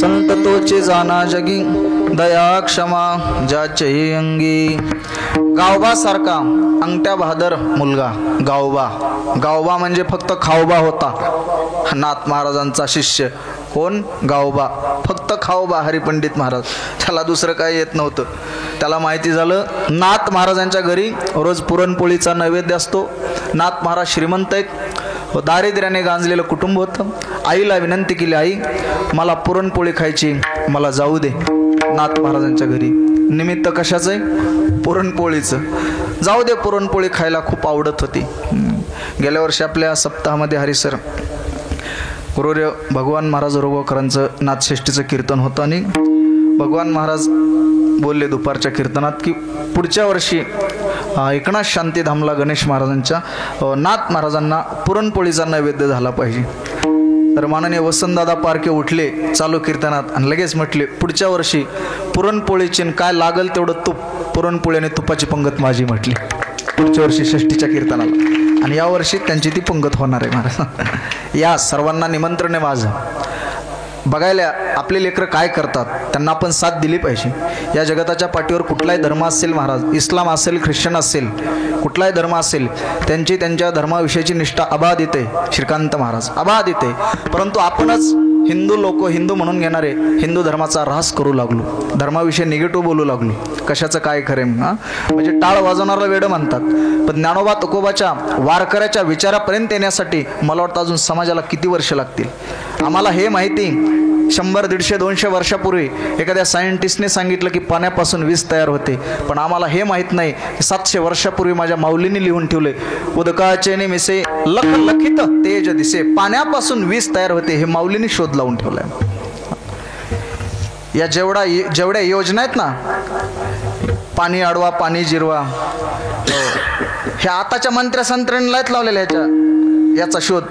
संत तोचे जाना जगी, दया क्षमा ज्याचे अंगी. गावबा सारखा अंगठ्या बहादर मुलगा गावबा. गावबा म्हणजे फक्त खावबा होता, नाथ महाराजांचा शिष्य. कोण? गावबा. फक्त खावबा हरिपंडित महाराज, त्याला दुसरं काही येत नव्हतं. त्याला माहिती झालं नाथ महाराजांच्या घरी रोज पुरणपोळीचा नैवेद्य असतो. नाथ महाराज श्रीमंत आहेत, दारिद्र्याने गांजलेलं कुटुंब होतं. आईला विनंती केली, आई मला पुरणपोळी खायची, मला जाऊ दे नाथ महाराजांच्या घरी. निमित्त कशाचं आहे? पुरणपोळीचं. जाऊ दे, पुरणपोळी खायला खूप आवडत होती. गेल्या वर्षी आपल्या सप्ताहामध्ये हरिसर गुरुर्य भगवान महाराज रोगकरांचं नाथषष्ठीचं कीर्तन होतं आणि भगवान महाराज बोलले दुपारच्या कीर्तनात की पुढच्या वर्षी एकनाथ शांतीधामला गणेश महाराजांच्या नाथ महाराजांना पुरणपोळीचा नैवेद्य झाला पाहिजे. तर माननीय वसंतदादा पारखे उठले चालू कीर्तनात आणि लगेच म्हटले पुढच्या वर्षी पुरणपोळीची काय लागल तेवढं तूप, पुरणपोळी आणि तुपाची पंगत माझी म्हटली पुढच्या वर्षी षष्ठीच्या कीर्तनाला. आणि यावर्षी त्यांची ती पंगत होणार आहे महाराज. या सर्वांना निमंत्रण आहे माझं. बघायला आपले लेकरं काय करतात, त्यांना आपण साथ दिली पाहिजे. या जगताच्या पाठीवर कुठलाही धर्म असेल महाराज, इस्लाम असेल, ख्रिश्चन असेल, कुठलाही धर्म असेल, त्यांची त्यांच्या धर्माविषयीची निष्ठा अबाधित आहे. श्रीकांत महाराज अबाधित आहे. परंतु आपणच हिंदू लोक हिंदू म्हणून घेणारे हिंदू धर्माचा ऱ्हास करू लागलो, धर्माविषयी निगेटिव्ह बोलू लागलो. कशाचं काय खरे? म्हणजे टाळ वाजवणारा वेड म्हणतात. पण ज्ञानोबा तुकोबाच्या वारकऱ्याच्या विचारापर्यंत येण्यासाठी मला वाटतं अजून समाजाला किती वर्ष लागतील. आम्हाला हे माहिती 100, 150, 200 वर्षापूर्वी एखाद्या सायंटिस्टने सांगितलं की पाण्यापासून वीज तयार होते. पण आम्हाला हे माहीत नाही की 700 वर्षापूर्वी माझ्या माऊलीने लिहून ठेवले, उदकाचे निमिसे लख लखित तेज दिसे, पाण्यापासून वीज तयार होते. हे माऊलीने शोध लावून ठेवलाय. या जेवढ्या योजना आहेत ना, पाणी अडवा पाणी जिरवा, ह्या आताच्या मंत्र्यांनाच लावलेल्या याचा शोध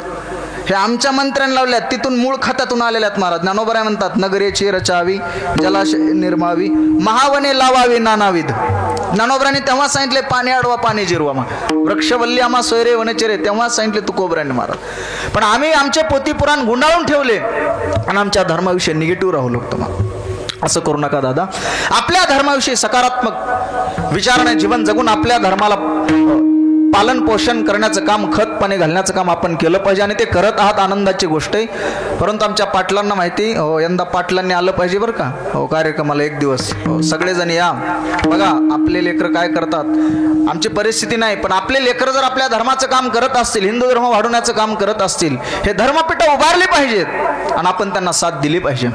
हे आमच्या मंत्र्यांनी लावल्यात. तिथून मूळ खात्यातून आलेल्या आहेत महाराज. ज्ञानोबराय म्हणतात नगरेची रचावी, जलाशय निर्मावी, महावने लावावी नानाविध. ज्ञानोबरांनी तेव्हा सांगितले पाणी अडवा पाणी जिरवा. मग वृक्षवल्ली आम्हा सोयरे वनचेरे तेव्हा सांगितले तुकोबरांनी महाराज. पण आम्ही आमचे पोथीपुराण गुंडाळून ठेवले आणि आमच्या धर्माविषयी निगेटिव्ह राहू लागतो. मग असं करू नका दादा. आपल्या धर्माविषयी सकारात्मक विचाराने जीवन जगून आपल्या धर्माला पालन पोषण करण्याचं काम, खत पाणी घालण्याचं काम आपण केलं पाहिजे आणि ते करत आहात, आनंदाची गोष्ट आहे. परंतु आमच्या पाटलांना माहिती, यंदा पाटलांनी आलं पाहिजे बरं का कार्यक्रमाला एक दिवस. सगळेजण या. बघा आपले लेकरं काय करतात. आमची परिस्थिती नाही, पण आपले लेकरं जर आपल्या धर्माचं काम करत असतील, हिंदू धर्म वाढवण्याचं काम करत असतील, हे धर्मपीठं उभारली पाहिजेत आणि आपण त्यांना साथ दिली पाहिजे.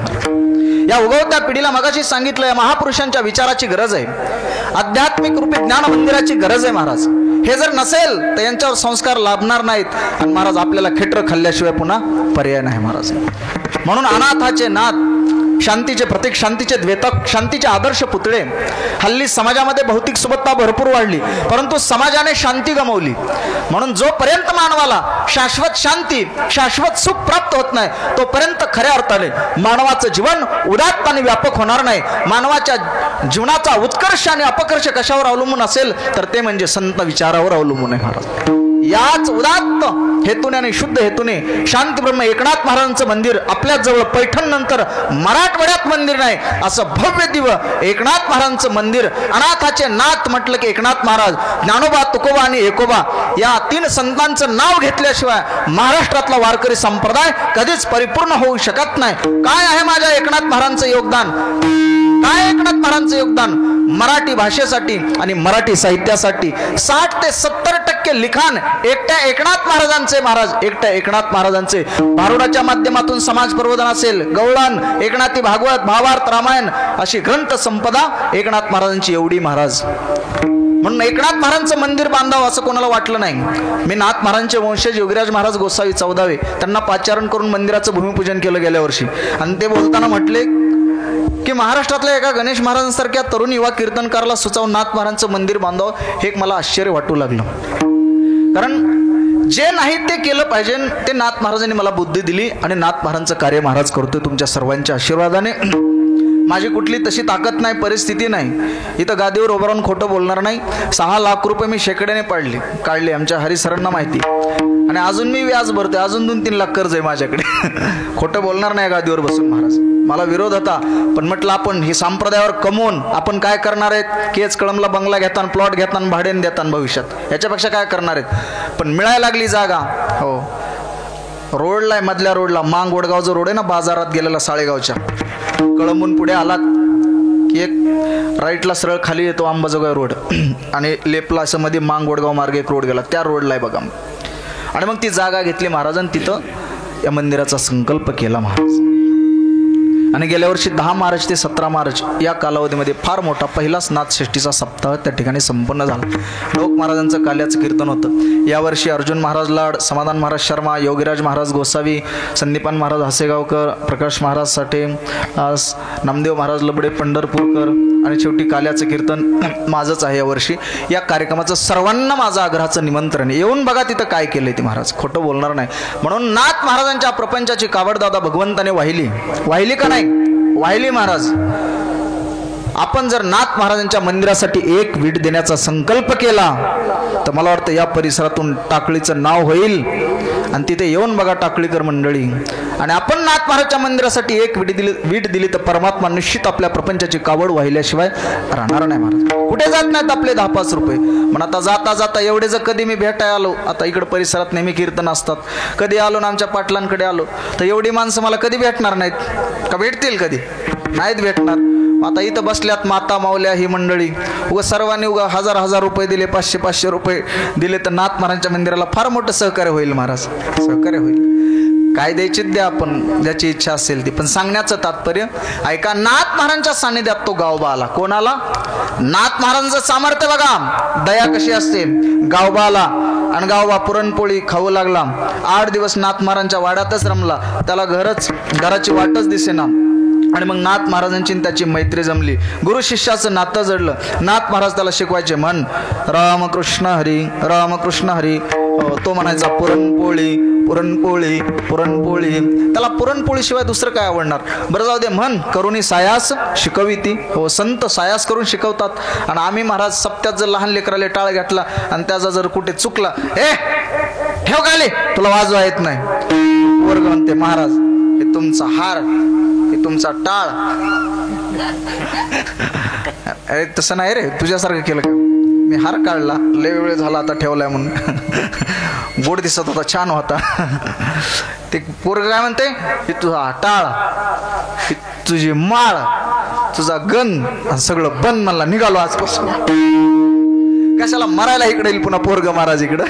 या उगवत्या पिढीला मगाशी सांगितलं, या महापुरुषांच्या विचाराची गरज आहे, आध्यात्मिक रूपी ज्ञान मंदिराची गरज आहे महाराज. हे जर नसेल तर यांच्यावर संस्कार लाभणार नाहीत आणि महाराज आपल्याला खेटर खाल्ल्याशिवाय पुन्हा पर्याय नाही महाराज. म्हणून अनाथाचे नाथ, शांतीचे प्रतीक, शांतीचे द्वेतक, शांतीचे आदर्श पुतळे. हल्ली समाजामध्ये भौतिक सुबत्ता भरपूर वाढली, परंतु समाजाने शांती गमावली. म्हणून जोपर्यंत मानवाला शाश्वत शांती, शाश्वत सुख प्राप्त होत नाही, तोपर्यंत खऱ्या अर्थाने मानवाचं जीवन उदात्त आणि व्यापक होणार नाही. मानवाच्या जीवनाचा उत्कर्ष आणि अपकर्ष कशावर अवलंबून असेल तर ते म्हणजे संत विचारावर अवलंबून आहे महाराज. याच उदात्त हेतूने आणि शुद्ध हेतूने शांती ब्रह्म एकनाथ महाराजांचं मंदिर आपल्या जवळ पैठण नंतर मराठवाड्यात मंदिर नाही असं भव्य दिव्य एकनाथ महाराजांचं मंदिर. अनाथाचे नाथ म्हटलं की एकनाथ महाराज, ज्ञानोबा तुकोबा आणि एकोबा या 3 संतांचं नाव घेतल्याशिवाय महाराष्ट्रातला वारकरी संप्रदाय कधीच परिपूर्ण होऊ शकत नाही. काय आहे माझ्या एकनाथ महाराजांचं योगदान? काय एकनाथ महाराजांचं योगदान? मराठी भाषेसाठी आणि मराठी साहित्यासाठी 60 ते 70% लिखाण एकट्या एकनाथ महाराजांचे. महाराज एकट्या एकनाथ महाराजांचे. भारुडाच्या माध्यमातून समाज प्रबोधन असेल, गवळण, एकनाथी भागवत, भावार्थ, रामायण अशी ग्रंथ संपदा एकनाथ महाराजांची एवढी महाराज. म्हणून एकनाथ महाराजांचं मंदिर बांधावं असं कोणाला वाटलं नाही. मी नाथ महाराजांचे वंशज योगीराज महाराज गोसावी 14वे त्यांना पाचारण करून मंदिराचं भूमिपूजन केलं गेल्या वर्षी. आणि ते बोलताना म्हटले की महाराष्ट्रातल्या एका गणेश महाराजांसारख्या तरुण युवा कीर्तनकाराला सुचावून नाथ महाराजांचं मंदिर बांधावं हे एक मला आश्चर्य वाटू लागलं. कारण जे नाही ते केलं पाहिजे ते नाथ महाराजांनी मला बुद्धी दिली आणि नाथ महाराजांचं कार्य महाराज करतोय तुमच्या सर्वांच्या आशीर्वादाने. माझी कुठली तशी ताकद नाही, परिस्थिती नाही. इथं गादीवर उभं राहून खोटं बोलणार नाही. 6 लाख रुपये मी शेकड्याने काढले. आमच्या हरिसरांना माहिती. आणि अजून मी व्याज भरतोय, अजून 2-3 लाख कर्ज आहे माझ्याकडे. खोटं बोलणार नाही गादीवर बसून महाराज. मला विरोध होता, पण म्हटलं आपण ही संप्रदायावर कमवून आपण काय करणार आहेत? केच कळमला बंगला घेताना, प्लॉट घेताना, भाड्याने देताना भविष्यात याच्यापेक्षा काय करणार आहेत? पण मिळायला लागली जागा. हो, रोडला आहे, मधल्या रोडला, मांग वडगावचा रोड आहे ना, बाजारात गेलेला साळेगावच्या, कळंबून पुढे आलात की एक राईटला सरळ खाली येतो अंबाजोगाई रोड, आणि लेपला असं मध्ये मांग वडगाव मार्गे एक रोड गेला, त्या रोडला आहे बघा. आणि मग ती जागा घेतली महाराजांनी, तिथं या मंदिराचा संकल्प केला महाराज. आणि गेल्या वर्षी 10 मार्च ते 17 मार्च या कालावधीमध्ये फार मोठा पहिलाच नाथषष्ठीचा सप्ताह त्या ठिकाणी संपन्न झाला. लोक महाराजांचं काल्याचं कीर्तन होतं. यावर्षी अर्जुन महाराज लाड, समाधान महाराज शर्मा, योगीराज महाराज गोसावी, संदीपान महाराज हसेगावकर, प्रकाश महाराज साठे, नामदेव महाराज लबडे पंढरपूरकर, आणि शेवटी काल्याचं कीर्तन माझंच आहे यावर्षी. या कार्यक्रमाचं सर्वांना माझं आग्रहाचं निमंत्रण आहे. येऊन बघा तिथं काय केलंय ते महाराज, खोटं बोलणार नाही. म्हणून नाथ महाराजांच्या प्रपंचाची कावड दादा भगवंताने वाहिली का नाही? वाहिली महाराज. आपण जर नाथ महाराजांच्या मंदिरासाठी एक वीट देण्याचा संकल्प केला तर मला वाटतं या परिसरातून टाकळीचं नाव होईल. आणि तिथे येऊन बघा टाकळीकर मंडळी. आणि आपण नाथ महाराजच्या मंदिरासाठी एक वीट दिली तर परमात्मा निश्चित आपल्या प्रपंचाची कावड वाहिल्याशिवाय राहणार नाही महाराज. कुठे जात नाहीत आपले 10-5 रुपये. पण आता जाता जाता एवढे जर कधी मी भेटाय आलो, आता इकडे परिसरात नेहमी कीर्तन असतात, कधी आलो ना आमच्या पाटलांकडे आलो तर एवढी माणसं मला कधी भेटणार नाहीत का? भेटतील कधी? नाहीत भेटणार. आता इथं बसल्यात माता मावल्या ही मंडळी, उगा सर्वांनी उगा 1000 रुपये दिले, 500 रुपये दिले तर नाथ महाराजांच्या मंदिराला फार मोठं सहकार्य होईल महाराज. सहकार्य होईल. काय द्यायचे द्या आपण, ज्याची इच्छा असेल ती. पण सांगण्याचं तात्पर्य ऐका, नाथ महाराजांच्या सानिध्यात तो गावबा आला. कोणाला? नाथ महाराजांचं सामर्थ्य बघा, दया कशी असते. गावबा आला आणि गावबा पुरणपोळी खाऊ लागला. 8 दिवस नाथ महाराजांच्या वाड्यातच रमला. त्याला घराची वाटच दिसेना. आणि मग नाथ महाराजांची त्याची मैत्री जमली. गुरु शिष्याचं नातं जडलं. नाथ महाराज त्याला शिकवायचे, म्हण रामकृष्ण हरी, रामकृष्ण हरी. तो म्हणायचा पुरणपोळी, पुरणपोळी, पुरणपोळी. त्याला पुरणपोळी शिवाय दुसरं काय आवडणार? बरं जाऊ दे, म्हण करुणी सायास शिकविती. हो, संत सायास करून शिकवतात. आणि आम्ही महाराज सप्त्यात जर लहान लेकराले टाळ घातला आणि त्याचा जर कुठे चुकला, हे ठेव गाली, तुला वाजवा येत नाही. वर्ग म्हणते, महाराज हे तुमचा हार, हे तुमचा टाळ. अरे तसं नाही रे, तुझ्यासारखं केलं का? मी हार काढला, लय वेळ झाला आता ठेवलाय म्हणून. गोड दिसत होता, छान होता. ते पोरग काय म्हणते, हे तुझा टाळ, ही तुझी माळ, तुझा गण, सगळं बंद म्हणला. निघालो आजपासून. कशाला मरायला इकडे येईल पुन्हा पोरग महाराज इकडं,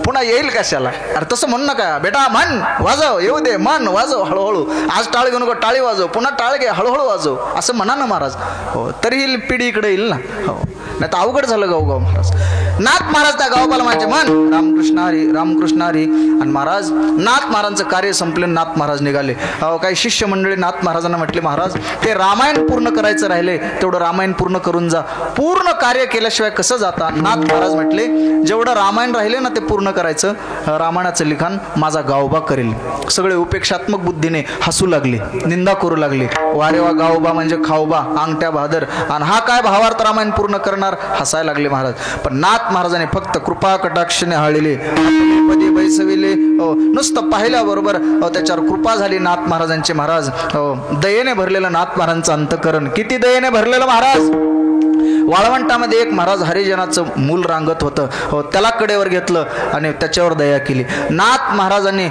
पुन्हा येईल कशाला? अरे तसं म्हण नका बेटा, म्हण वाजव, येऊ दे, म्हण वाजव हळूहळू. आज टाळ घेऊ नको, टाळी वाजव, पुन्हा टाळ घे, हळूहळू वाजव, असं म्हणा ना महाराज. हो, तरी पिढी इकडे येईल ना. हो, नाही तर अवघड झालं गावगाव महाराज. नाथ महाराज त्या गावबाला माझे म्हण रामकृष्ण हरी, रामकृष्ण हरी. आणि महाराज नाथ महाराजांचं कार्य संपले. नाथ महाराज निघाले. काही शिष्य मंडळी नाथ महाराजांना म्हटले, महाराज ते रामायण पूर्ण करायचं राहिले, तेवढं रामायण पूर्ण करून जा. पूर्ण कार्य केल्याशिवाय कसं जाता? नाथ महाराज म्हटले, जेवढं रामायण राहिले ना ते पूर्ण करायचं. रामायणाचं लिखाण माझा गावबा करेल. सगळे उपेक्षात्मक बुद्धीने हसू लागले, निंदा करू लागले. वारे वा, गावबा म्हणजे खावबा, अंगठ्या बहादर, आणि हा काय भावार्थ रामायण पूर्ण करणार? हसायला लागले महाराज. पण नाथ महाराजांनी फक्त कृपा कटाक्षाने हाळले, पदी बैसविले. नुसतं पाहिल्याबरोबर त्याच्यावर कृपा झाली नाथ महाराजांची. महाराज दयेने भरलेलं नाथ महाराजांचं अंतकरण. किती दयेने भरलेलं महाराज. वाळवंटामध्ये एक महाराज हरिजनाचं मूल रांगत होतं. त्याला कडेवर घेतलं आणि त्याच्यावर दया केली. नाथ महाराजांनी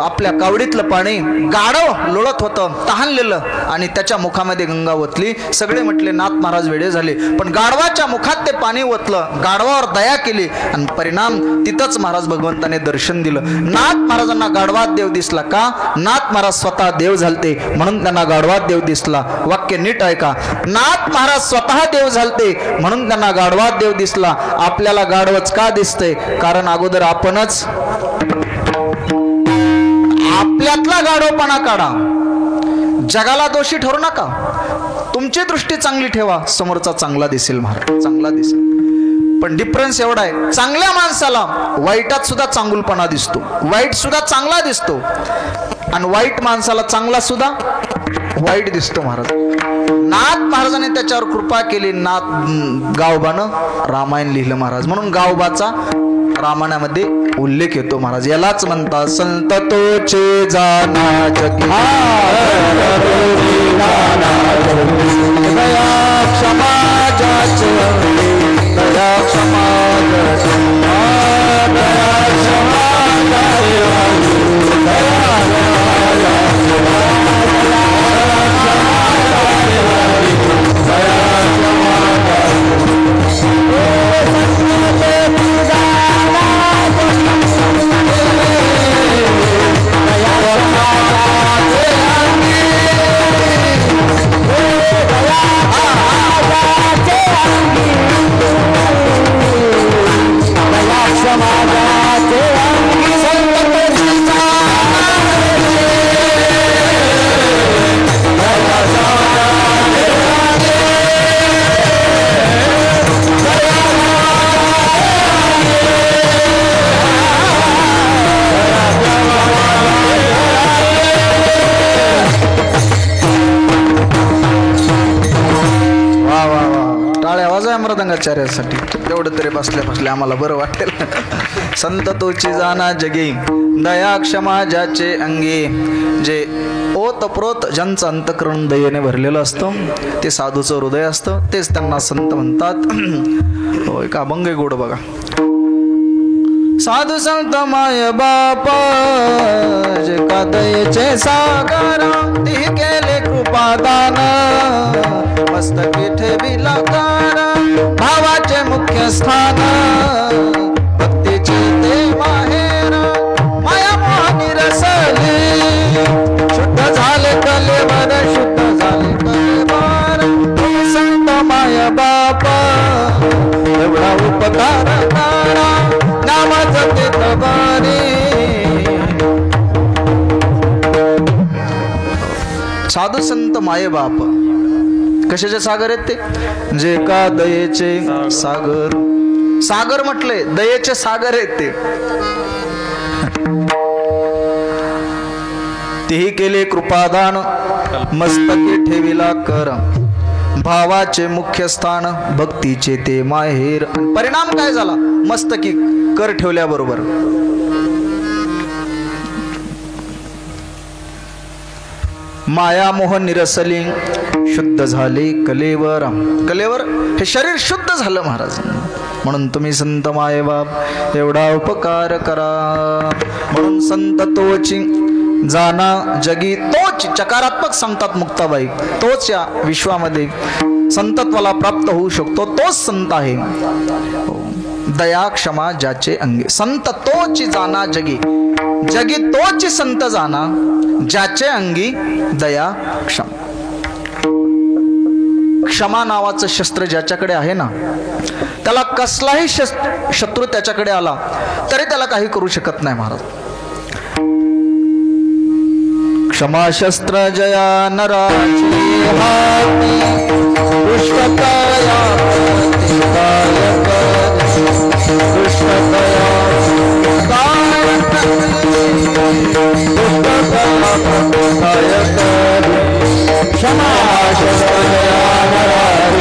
आपल्या कावडीतलं पाणी गाढव लोळत होतं, तहानलेलं, आणि त्याच्या मुखामध्ये गंगा ओतली. सगळे म्हटले नाथ महाराज वेडे झाले. पण गाढवाच्या मुखात ते पाणी ओतलं, गाढवावर दया केली, आणि परिणाम तिथंच महाराज भगवंताने दर्शन दिलं. नाथ महाराजांना गाढवात देव दिसला का? नाथ महाराज स्वतः देव झालते म्हणून त्यांना गाढवात देव दिसला. वाक्य नीट ऐका. नाथ महाराज स्वतः देव झालते म्हणून त्यांना गाढवात देव दिसला. आपल्याला गाढवच का दिसतंय? कारण अगोदर आपणच आपल्यातला गाढवपणा काढा. जगाला दोषी ठरू नका. तुमची दृष्टी चांगली ठेवा, समोरचा चांगला दिसेल महाराज, चांगला दिसेल. पण डिफरन्स एवढा आहे, चांगल्या माणसाला वाईटात सुद्धा चांगुलपणा दिसतो, वाईट सुद्धा चांगला दिसतो, आणि वाईट माणसाला चांगला सुद्धा वाईट दिसतो महाराज. नाथ महाराजांनी त्याच्यावर कृपा केली. नाथ गावबानं रामायण लिहिलं महाराज. म्हणून गावबाचा रामायणामध्ये उल्लेख येतो महाराज. यालाच म्हणतात संत तोचे जाना जगी, दया क्षमा जाचे दया क्षमा मृदंगाचार्यासाठी तेवढं तरी बसल्या बसल्या आम्हाला बरं वाटेल. संत तोची जाना जगी, दया क्षमा ज्याचे अंगी. जे ओतप्रोत ज्यांचं अंतकरण दयेने भरलेलं असतं, ते साधूचं हृदय असतं, तेच त्यांना संत म्हणतात. होय का अभंग गोड बघा. साधू संत माय बाप जे का दयेचे सागर, ती केले कृपादान मस्तकी ठेविला कार. भावाचे मुख्य स्थान भक्तीचे ते माहेर, माया मोहनी रसली शुद्ध झाले कलेवर, शुद्ध झाले कलेवर. संत माय बाप एवढा उपकार करा, नामाचं ते तबारी. साधू संत माये बाप कशाचे सागर आहेत ते? जे का दयेचे सागर. सागर म्हटले दयेचे सागर आहेत ते. तेही केले कृपादान मस्तकी ठेविला कर. भावाचे मुख्य स्थान भक्तीचे ते माहेर. परिणाम काय झाला? मस्तकी कर ठेवल्याबरोबर माया मोह निरसली, शुद्ध झाले कलेवर. कलेवर हे शरीर शुद्ध झालं महाराज. म्हणून तुम्ही संत माय बाप एवढा उपकार करा. म्हणून संत तोची जाना जगी. तोच चकारात्मक सांगतात मुक्ताबाई. तोच या विश्वामध्ये संतत्वाला प्राप्त होऊ शकतो. तोच संत आहे. दया क्षमा ज्याचे अंगी. संत तोची जाना जगी. जगी तोची संत जाना, ज्याचे अंगी दया क्षमा. क्षमा नावाचं शस्त्र ज्याच्याकडे आहे ना, त्याला कसलाही शत्रू त्याच्याकडे आला तरी त्याला काही करू शकत नाही महाराज. क्षमा शस्त्र जया नराची हाती, दुष्टतया क्षमा शस्त्र जया नराची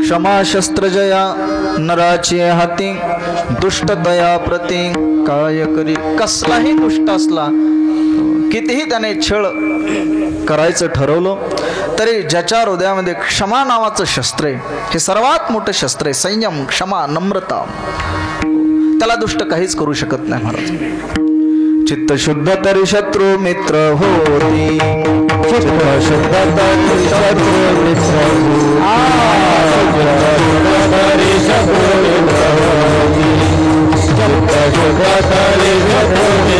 क्षमा शस्त्र जया नराची हाती, दुष्ट दया प्रती काय करी. कसलाही दुष्ट असला, कितीही त्याने छळ करायचं ठरवलं तरी ज्याच्या हृदयामध्ये क्षमा नावाचं शस्त्र आहे, हे सर्वात मोठं शस्त्र आहे. संयम, क्षमा, नम्रता, त्याला दुष्ट काहीच करू शकत नाही महाराज. चित्त शुद्ध तरी शत्रू मित्र होती, चित्त शुद्ध तरी शत्रू मित्र होती. शुभतरी होती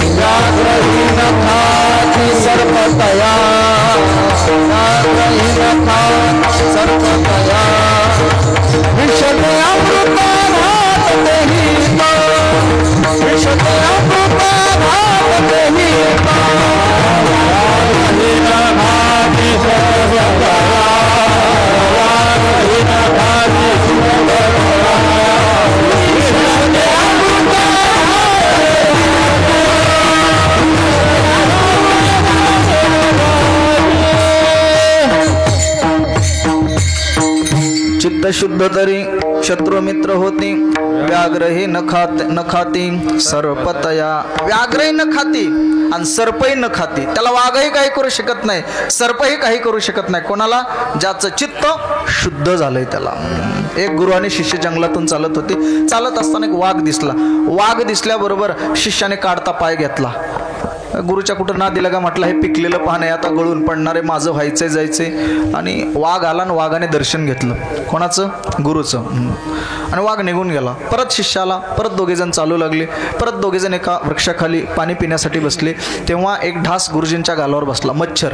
व्याघ्रहीन खाती सर्पतया व्याघ्रहीन खाती सर्पतया विषते अमृता भावते हिता विषते अमृता भावते हिता व्याघ्रहीन खाती सर्पतया व्याघ्रहीन खाती सर्पतया विषते अमृता चित्त शुद्ध तरी शत्रु मित्र होती व्याघ्रही न खाती सर्पतया व्याघ्रही न खाती आणि सर्पही न खाती त्याला वाघही काही करू शकत नाही सर्पही काही करू शकत नाही कोणाला ज्याचं चित्त शुद्ध झालंय त्याला एक गुरु आणि शिष्य जंगलातून चालत होते चालत असताना एक वाघ दिसल्याबरोबर शिष्याने काढता पाय घेतला गुरुच्या कुठं ना दिलं का म्हटलं हे पिकलेलं पान आहे आता गळून पडणारे माझं व्हायचंय जायचंय आणि वाघ आला आणि वाघाने दर्शन घेतलं कोणाचं गुरुचं आणि वाघ निघून गेला परत शिष्य आला परत दोघेजण चालू लागले परत दोघेजण एका वृक्षाखाली पाणी पिण्यासाठी बसले तेव्हा एक ढास गुरुजींच्या गालावर बसला मच्छर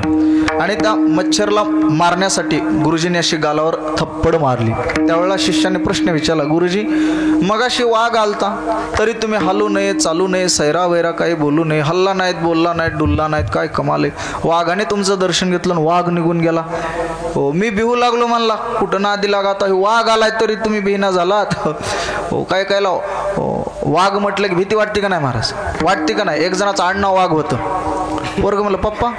आणि त्या मच्छरला मारण्यासाठी गुरुजींनी अशी गालावर थप्पड मारली त्यावेळेला शिष्याने प्रश्न विचारला गुरुजी मगाशी वाघ आलता तरी तुम्ही हलू नये चालू नये सैरा वैरा काही बोलू नये हल्ला नाहीत बोलला नाहीत डुलला नाहीत काय कमाल आहे वाघाने तुमचं दर्शन घेतलं वाघ निघून गेला हो मी बिहू लागलो म्हणला कुठं ना आधी लागा आता वाघ आलाय तरी तुम्ही बिहना झालात हो काय काय लाव वाघ म्हटलं की भीती वाटते का नाही महाराज वाटते का नाही एक जणाचं आडनाव वाघ होतं पोरग म्हणलं पप्पा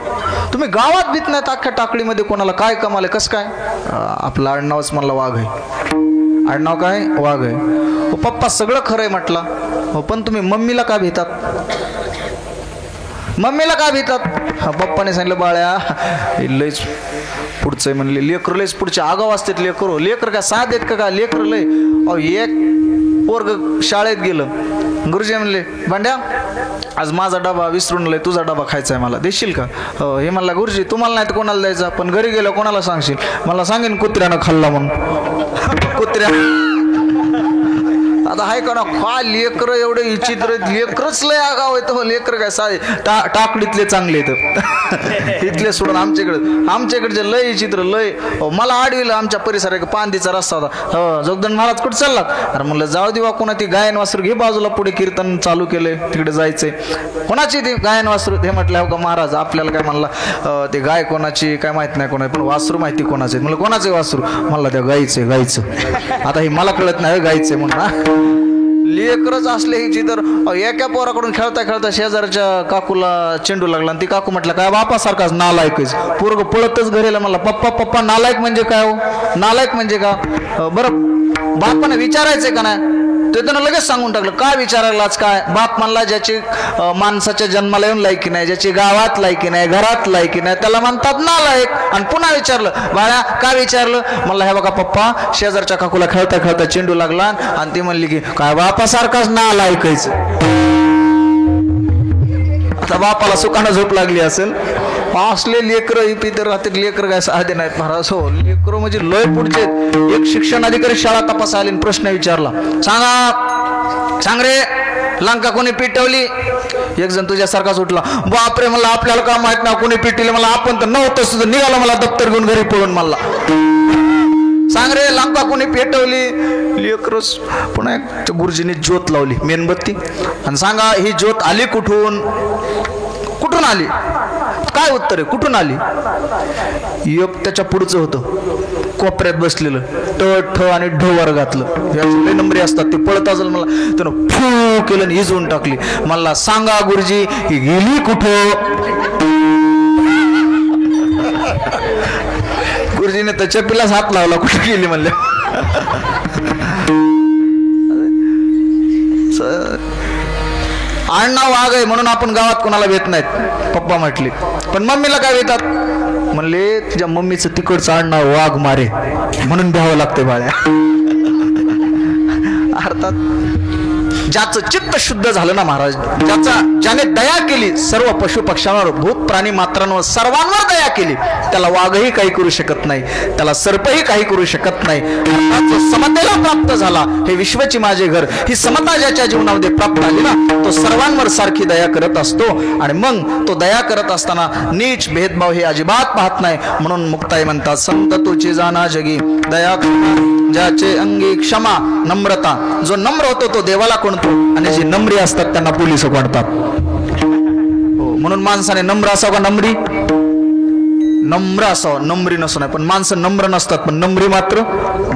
तुम्ही गावात भीत नाहीत अख्ख्या टाकळीमध्ये कोणाला काय कमाल आहे कसं काय आपलं आडनावच म्हणला वाघ आहे आडनाव काय वाघ आहे हो पप्पा सगळं खरं आहे म्हटलं हो पण तुम्ही मम्मीला का भीतात मम्मीला का भीतात हा पप्पाने सांगितलं बाळ्या लयच पुढचं म्हणले लेकर लयच पुढचे आगाव असतात लेकर का साथ देत का लेकर लय अहो एक पोरग शाळेत गेलं गुरुजी म्हणले भांड्या आज माझा डबा विसरून लय तुझा डबा खायचा आहे मला देशील का हे म्हणला गुरुजी तुम्हाला नाही तर कोणाला द्यायचा पण घरी गेलं कोणाला सांगशील मला सांगेन कुत्र्यानं खाल्ला म्हणून कुत्र्या आता हाय का ना खा लेकर एवढे विचित्र लेकरच लय आगाव येतं लेकर काय साधे टाकडीतले चांगले येतं इथले सोडून आमच्याकडचे लय विचित्र लय मला आडविलं आमच्या परिसरात पांदीचा रस्ता होता जोगदंड महाराज कुठे चाललात अरे म्हणलं जाऊ देवा कोणा ती गायन वासरू घे बाजूला पुढे कीर्तन चालू केलंय तिकडे जायचंय कोणाची ती गायन वासरू हे म्हटलं हो का महाराज आपल्याला काय म्हणला ते गाय कोणाची काय माहित नाही कोणा पण वासरू माहिती कोणाचे म्हणलं कोणाचे वासरू म्हणलं त्या गायचं आता हे मला कळत नाही गायचे म्हणून लेकरच असले हिची तर एका पोराकडून खेळता शेजारच्या काकूला चेंडू लागला आणि ती काकू म्हटलं काय बापासारखाच नालायकच पोरग पळतच घरीला म्हणला पप्पा नालायक म्हणजे काय हो नालायक म्हणजे का बरं बापाने विचारायचंय का नाही ते त्यानं लगेच सांगून टाकलं काय विचारायलाच काय बाप म्हणला ज्याची माणसाच्या जन्माला येऊन लायकी नाही ज्याची गावात लायकी नाही घरात लायकी नाही त्याला म्हणतात नालायक आणि पुन्हा विचारलं बाळा काय विचारलं म्हणलं हे बघा पप्पा शेजारच्या काकूला खेळता चेंडू लागला आणि ती म्हणली की काय बापासारखाच नालायकच आता बापाला सुखानं झोप लागली असेल असले लेकर इतर राहते लेकर काय साधे नाहीत महाराज हो लेकर म्हणजे लय पुढचे एक शिक्षण अधिकारी शाळा तपासा आले प्रश्न विचारला सांग रे लंका कोणी पेटवली एक जण तुझ्यासारखाच उठला बापरे मला आपल्याला का माहित ना कोणी पेटवली मला आपण तर नव्हतं सुद्धा निघाला मला दप्तर घेऊन घरी पळून मला सांग रे लंका कोणी पेटवली लेकरच पुन्हा एक गुरुजीने ज्योत लावली मेणबत्ती आणि सांगा ही ज्योत आली कुठून आली काय उत्तर आहे कुठून आली एक त्याच्या पुढचं होतं कोपऱ्यात बसलेलं ठ आणि ढ वर्गातलं याचे नंबरी असतात ते पळत असेल मला त्यानं फू केलं आणि हिजवून टाकली मला सांगा गुरुजी ही गेली कुठं गुरुजीने तर चप्पीलाच हात लावला कुठे गेली म्हणलं आडनाव वाघ आहे म्हणून आपण गावात कोणाला भेट नाहीत पप्पा म्हटले पण मम्मीला काय भेटतात म्हणले तुझ्या मम्मीचं तिकडचं आडनाव वाघ मारे म्हणून भ्यावं लागते बाळ्या अर्थात ज्याचं चित्त शुद्ध झालं ना महाराज, ज्याने दया केली सर्व पशु पक्ष्यांवर, भूत प्राणी मात्रांवर, सर्वांवर दया केली, त्याला वाघही काही करू शकत नाही, त्याला सर्पही काही करू शकत नाही. जो समतेला प्राप्त झाला, हे विश्वची माझे घर, ही समता ज्याच्या जीवनामध्ये प्राप्त झाली ना, तो सर्वांवर सारखी दया करत असतो. आणि मग तो दया करत असताना नीच भेदभाव हे अजिबात पाहत नाही. म्हणून मुक्ताई म्हणतात, संत तुझी जाना जगी दया ज्याचे अंगी क्षमा नम्रता. जो नम्र होतो तो देवाला कोणतो, आणि जे नम्री असतात त्यांना पोलीस कोणतात. म्हणून माणसाने नम्र असावं का नम्री? नम्र असावं, नम्री नसू नाही. पण माणसं नम्र नसतात, पण नम्री मात्र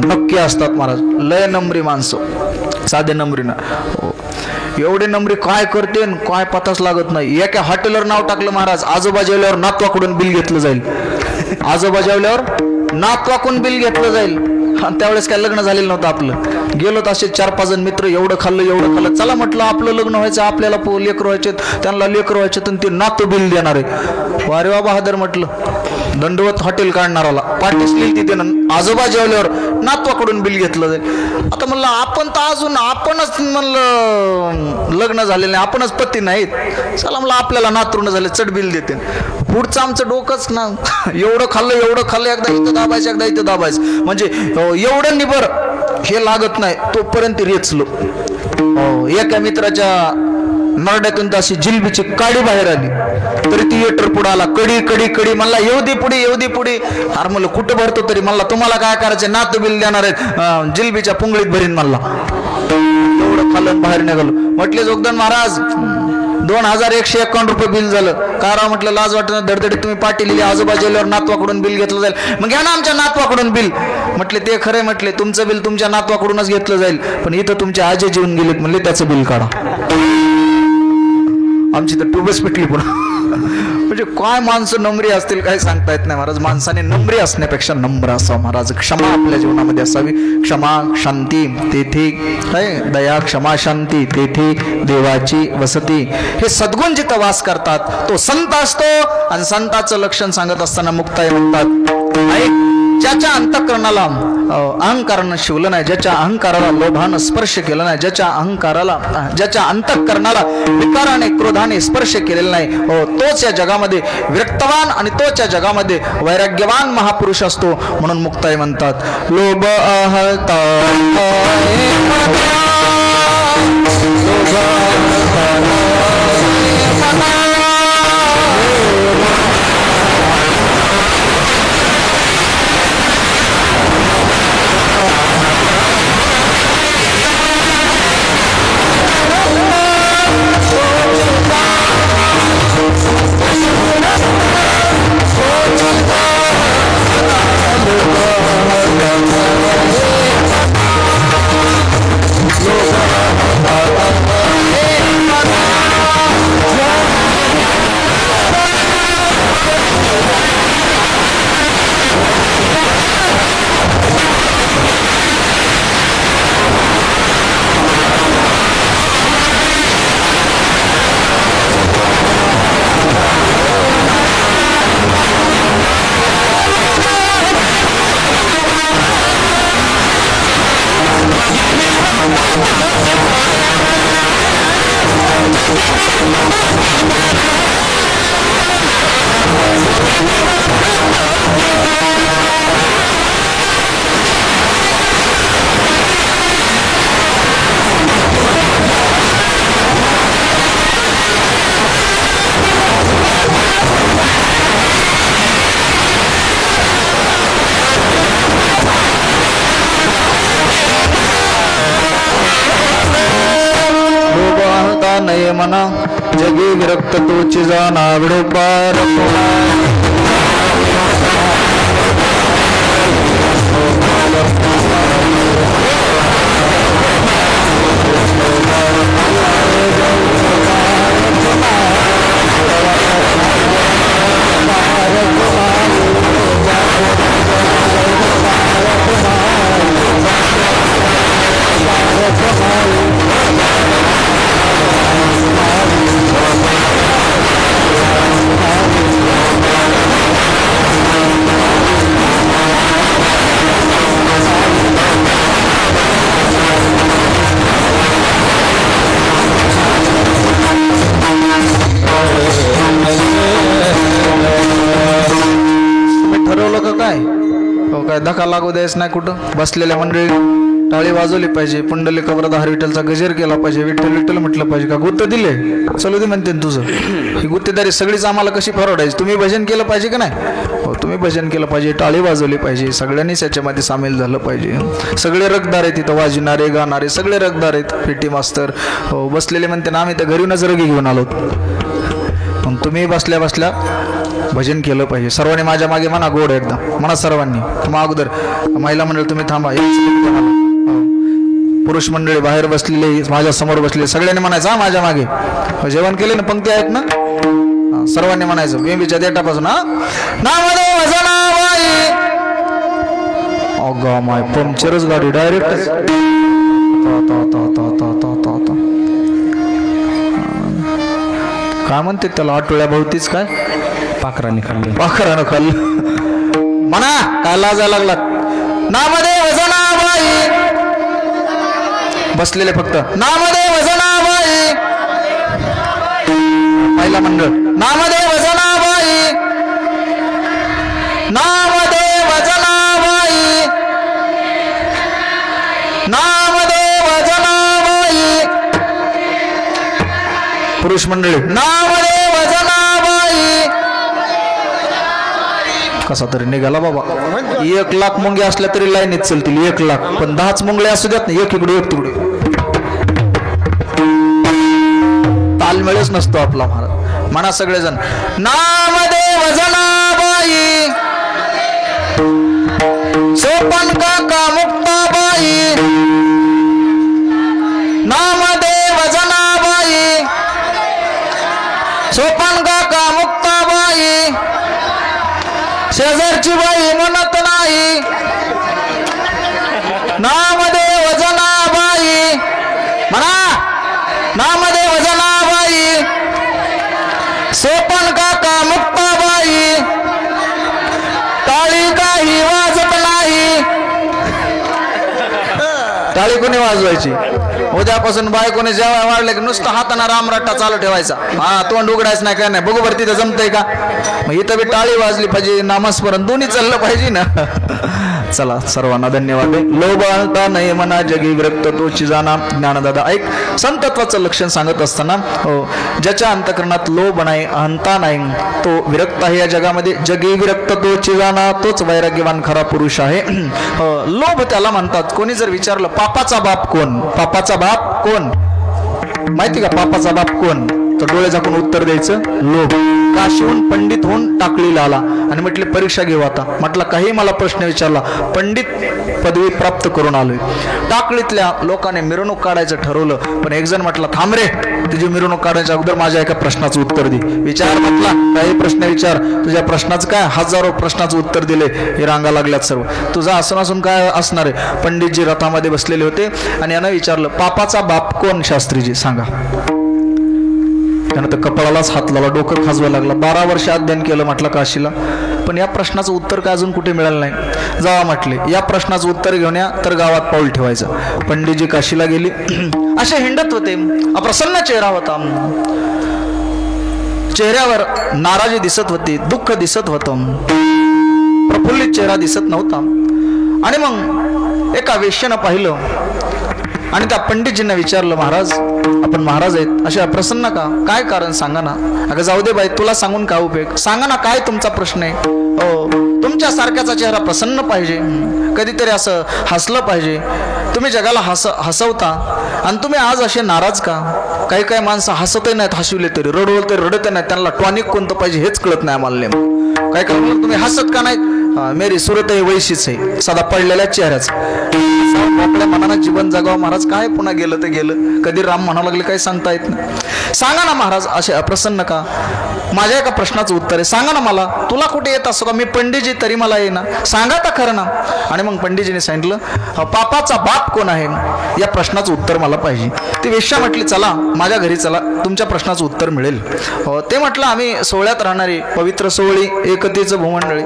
नक्की असतात महाराज. लय नम्री माणसं, साधे नम्री ना. एवढे नम्री काय करते काय पताच लागत नाही. एका हॉटेलवर नाव टाकलं महाराज, आजोबा जेवल्यावर नातवाकडून बिल घेतलं जाईल. आजोबा जेवल्यावर नातवाकडून बिल घेतलं जाईल. त्यावेळेस काय लग्न झालेलं नव्हतं आपलं. गेलो तर असे 4-5 जण मित्र, एवढं खाल्लं. चला म्हटलं आपलं लग्न व्हायचं, आपल्याला लेकर व्हायचे, त्यांना लेकर व्हायचे, तर ते नातू बिल देणार आहे. वारे वा बहादर म्हटलं. दंडवत हॉटेल काढणाराला पाठीच लिहिली त्यानं, आजोबा जेवल्यावर नातवाकडून बिल घेतलं जाईल. आता म्हणलं आपण तर अजून आपणच म्हणलं लग्न झालेलं नाही, आपणच पती नाहीत. चला म्हणलं आपल्याला नातरुण झाले, चढ बिल देते. पुढचं आमचं डोकंच ना, एवढं खाल्लं, एकदा इथं दाबायचं, एकदा इथं दाबायचं, म्हणजे एवढं निबर हे लागत नाही तोपर्यंत रेचलो. एका मित्राच्या नरड्यातून अशी जिलबीची काडी बाहेर आली, तरी थिएटर पुढे आला, कडी कडी कडी म्हणला, येऊ दे पुढे. अरे म्हणलं कुठं भरतो तरी? म्हणला तुम्हाला काय करायचं, नातू बिल देणार आहेत, जिलबीच्या पुंगळीत भरीन. म्हणला एवढं खाल्लं बाहेर निघालो. म्हटले जोगदान महाराज 2151 रुपये बिल झालं. कारण म्हटलं लाज वाटत धडधडीत तुम्ही पाठी लिहिली, आजोबा जेवल्यावर नातवाकडून बिल घेतलं जाईल. मग घ्या ना आमच्या नातवाकडून बिल. म्हटले ते खरंय, म्हटले तुमचं बिल तुमच्या नातवाकडूनच घेतलं जाईल, पण इथं तुमचे आजे जेवून गेलेत, म्हणले त्याचं बिल काढा. आमची तर ट्यूबच पिटली पुन्हा. म्हणजे काय माणसं नम्री असतील काय सांगता येत नाही महाराज. माणसाने नम्री असण्यापेक्षा नम्र असावं महाराज. क्षमा आपल्या जीवनामध्ये असावी. क्षमा शांती तेथे काय, दया क्षमा शांती तेथे देवाची वसती. हे सद्गुण जिथं वास करतात तो संत असतो. आणि संताचं लक्षण सांगत असताना मुक्ताई म्हणतात, ज्याच्या अंतःकरणाला अहंकारानं शिवलं नाही, ज्याच्या अहंकाराला लोभानं स्पर्श केलं नाही, ज्याच्या अंतःकरणाला विकाराने क्रोधाने स्पर्श केलेला नाही, तोच या जगामध्ये विरक्तवान आणि तोच या जगामध्ये वैराग्यवान महापुरुष असतो. म्हणून मुक्ताई म्हणतात, लोभ अहंता नये मना जगी विरक्त तोची जाणावड पार. धक्का लागू द्यायच नाही कुठं. बसलेल्या मंडळी टाळी वाजवली पाहिजे, पुंडलिक वरदा हरी विठ्ठलचा गजेर केला पाहिजे, विठ्ठल विठ्ठल म्हटलं पाहिजे. का गुत्त दिले चलू दे म्हणते तुझं. ही गुत्तेदारी सगळीच आम्हाला कशी फरवडायची. तुम्ही भजन केलं पाहिजे का नाही? हो, तुम्ही भजन केलं पाहिजे, टाळी वाजवली पाहिजे, सगळ्यांनीच याच्यामध्ये सामील झालं पाहिजे. सगळे रगदार आहेत तिथं, वाजणारे गाणारे सगळे रगदार आहेत. पेटी मास्तर हो बसलेले म्हणते ना आम्ही तर घरी रगी घेऊन आलो. पण तुम्ही बसल्या बसल्या भजन केलं पाहिजे. सर्वांनी माझ्या मागे म्हणा गोड एकदा म्हणा सर्वांनी. मग अगोदर महिला मंडळ तुम्ही थांबा, पुरुष मंडळी बाहेर बसलेले माझ्या समोर बसले सगळ्यांनी म्हणायचं माझ्या मागे. जेवण केले ना पंक्ती आहेत ना, सर्वांनी म्हणायचं बेंबीच्या देठापासून माय पंक्चरच गाडी डायरेक्ट. काय म्हणते त्याला आठवड्या भोवतीच काय पाखराने खाल्लं. पाखरानं खाल्लं म्हणा. काय लाजायला लागला. नामदेव जनाबाई बसलेले फक्त नामदेव जनाबाई. पहिला मंडळ नामदेव जनाबाई, नामदेव जनाबाई, नामदेव जनाबाई. पुरुष मंडळी नामदेव जनाबाई. कसा तरी निघाला बाबा. 1,00,000 मुंगे असल्या तरी लाईनीत चलतील 1,00,000. पण 10च मुंगळे असू द्यात ना, एक इकडे एक तिकडे. तालमेळच नसतो आपला महाराज. म्हणा सगळेजण नामदेव जनाबाई, सोपन काका मुक्ताबाई, नामदेव जनाबाई, सोपन काका मुक्ताबाई. शेजारची बाई म्हणत नाही नामदेव जनाबाई. म्हणा नामदेव जनाबाई, सोपन काका मुक्ताबाई. टाळी काही वाजत नाही. टाळी कोणी वाजवायची? उद्यापासून बायकोने जेव्हा वाढले की नुसतं हाताना रामरट्टा चालू ठेवायचा. हा तोंड उघडायचं नाही काय नाही. बघू बरं तिथं जमतंय का. मग इथं बी टाळी वाजली पाहिजे, नामस्मरण दोन्ही चाललं पाहिजे ना. चला सर्वांना धन्यवाद. लोभ आणता नाही मना जगी विरक्त तोची जाणा. ज्ञानदादा ऐक संतत्वाचं लक्षण सांगत असताना हो ज्याच्या अंतकरणात लोभ नाही अहंता नाही तो विरक्त आहे या जगामध्ये. जगी विरक्त तोची जाणा तोच वैराग्यवान खरा पुरुष आहे. लोभ त्याला म्हणतात. कोणी जर विचारलं पापाचा बाप कोण, पापाचा बाप कोण माहिती का? पापाचा बाप कोण? तर डोळे झाकून उत्तर द्यायचं लोभ. काशीहून पंडित होऊन टाकळीला आला आणि म्हटले परीक्षा घेऊ आता. म्हटलं काही मला प्रश्न विचारला, पंडित पदवी प्राप्त करून आलोय. टाकळीतल्या लोकांनी मिरवणूक काढायचं ठरवलं, पण एक जण म्हटला थांब रे, तुझी मिरवणूक काढायच्या अगोदर माझ्या एका प्रश्नाचं उत्तर दे. विचार म्हटला, काही प्रश्न विचार. तुझ्या प्रश्नाचं काय? हजारो प्रश्नाचं उत्तर दिले. हे रांगा लागल्यात सर्व. तुझा असून असून काय असणार आहे? पंडितजी रथामध्ये बसलेले होते आणि यानं विचारलं पापाचा बाप कोण शास्त्रीजी सांगा. त्यानं तर कपाळालाच हात लावला, डोकं खाजवायला लागला. 12 वर्ष अध्ययन केलं म्हटलं काशीला, पण या प्रश्नाचं उत्तर काय अजून कुठे मिळालं नाही. जावा म्हटले या प्रश्नाचं उत्तर घेऊन या, तर गावात पाऊल ठेवायचं. पंडितजी काशीला गेली. असे हिंडत होते. अप्रसन्न चेहरा होता. चेहऱ्यावर नाराजी दिसत होती, दुःख दिसत होतं, प्रफुल्लित चेहरा दिसत नव्हता. आणि मग एका वेश्यानं पाहिलं आणि त्या पंडितजींना विचारलं महाराज आपण महाराज आहेत असे अप्रसन्न का? काय कारण सांगा ना. अगं जाऊ दे बाई, तुला सांगून काय उपयोग, सांगा ना काय तुमचा प्रश्न आहे. हो तुमच्या सारख्याचा चेहरा प्रसन्न पाहिजे, कधीतरी असं हसलं पाहिजे. तुम्ही जगाला हसवता आणि तुम्ही आज असे नाराज का? काही काही माणसं हसतही नाहीत, हसविले तरी रडवलं तरी रडत नाहीत. त्यांना टॉनिक कोणतं पाहिजे हेच कळत नाही आम्हाला. काय काय तुम्ही हसत का नाहीत? मेरी सुरत आहे वैशीच आहे, सदा पडलेल्या चेहऱ्याच. आपल्या मनानं जीवन जगावं महाराज. काय पुन्हा गेलं तर गेलं, कधी राम म्हणावं लागले काही सांगता येत नाही. सांगा ना महाराज असे अप्रसन्न का? माझ्या एका प्रश्नाचं उत्तर आहे, सांगा ना मला. तुला कुठे येत असो का? मी पंडितजी तरी मला येईना, सांगा तर खरं ना. आणि मग पंडितजीने सांगितलं पापाचा बाप कोण आहे या प्रश्नाचं उत्तर मला पाहिजे. ती वेश्या म्हटली चला माझ्या घरी चला, तुमच्या प्रश्नाचं उत्तर मिळेल. ते म्हटलं आम्ही सोहळ्यात राहणारी पवित्र सोहळी एकतेचं भुवंडळी,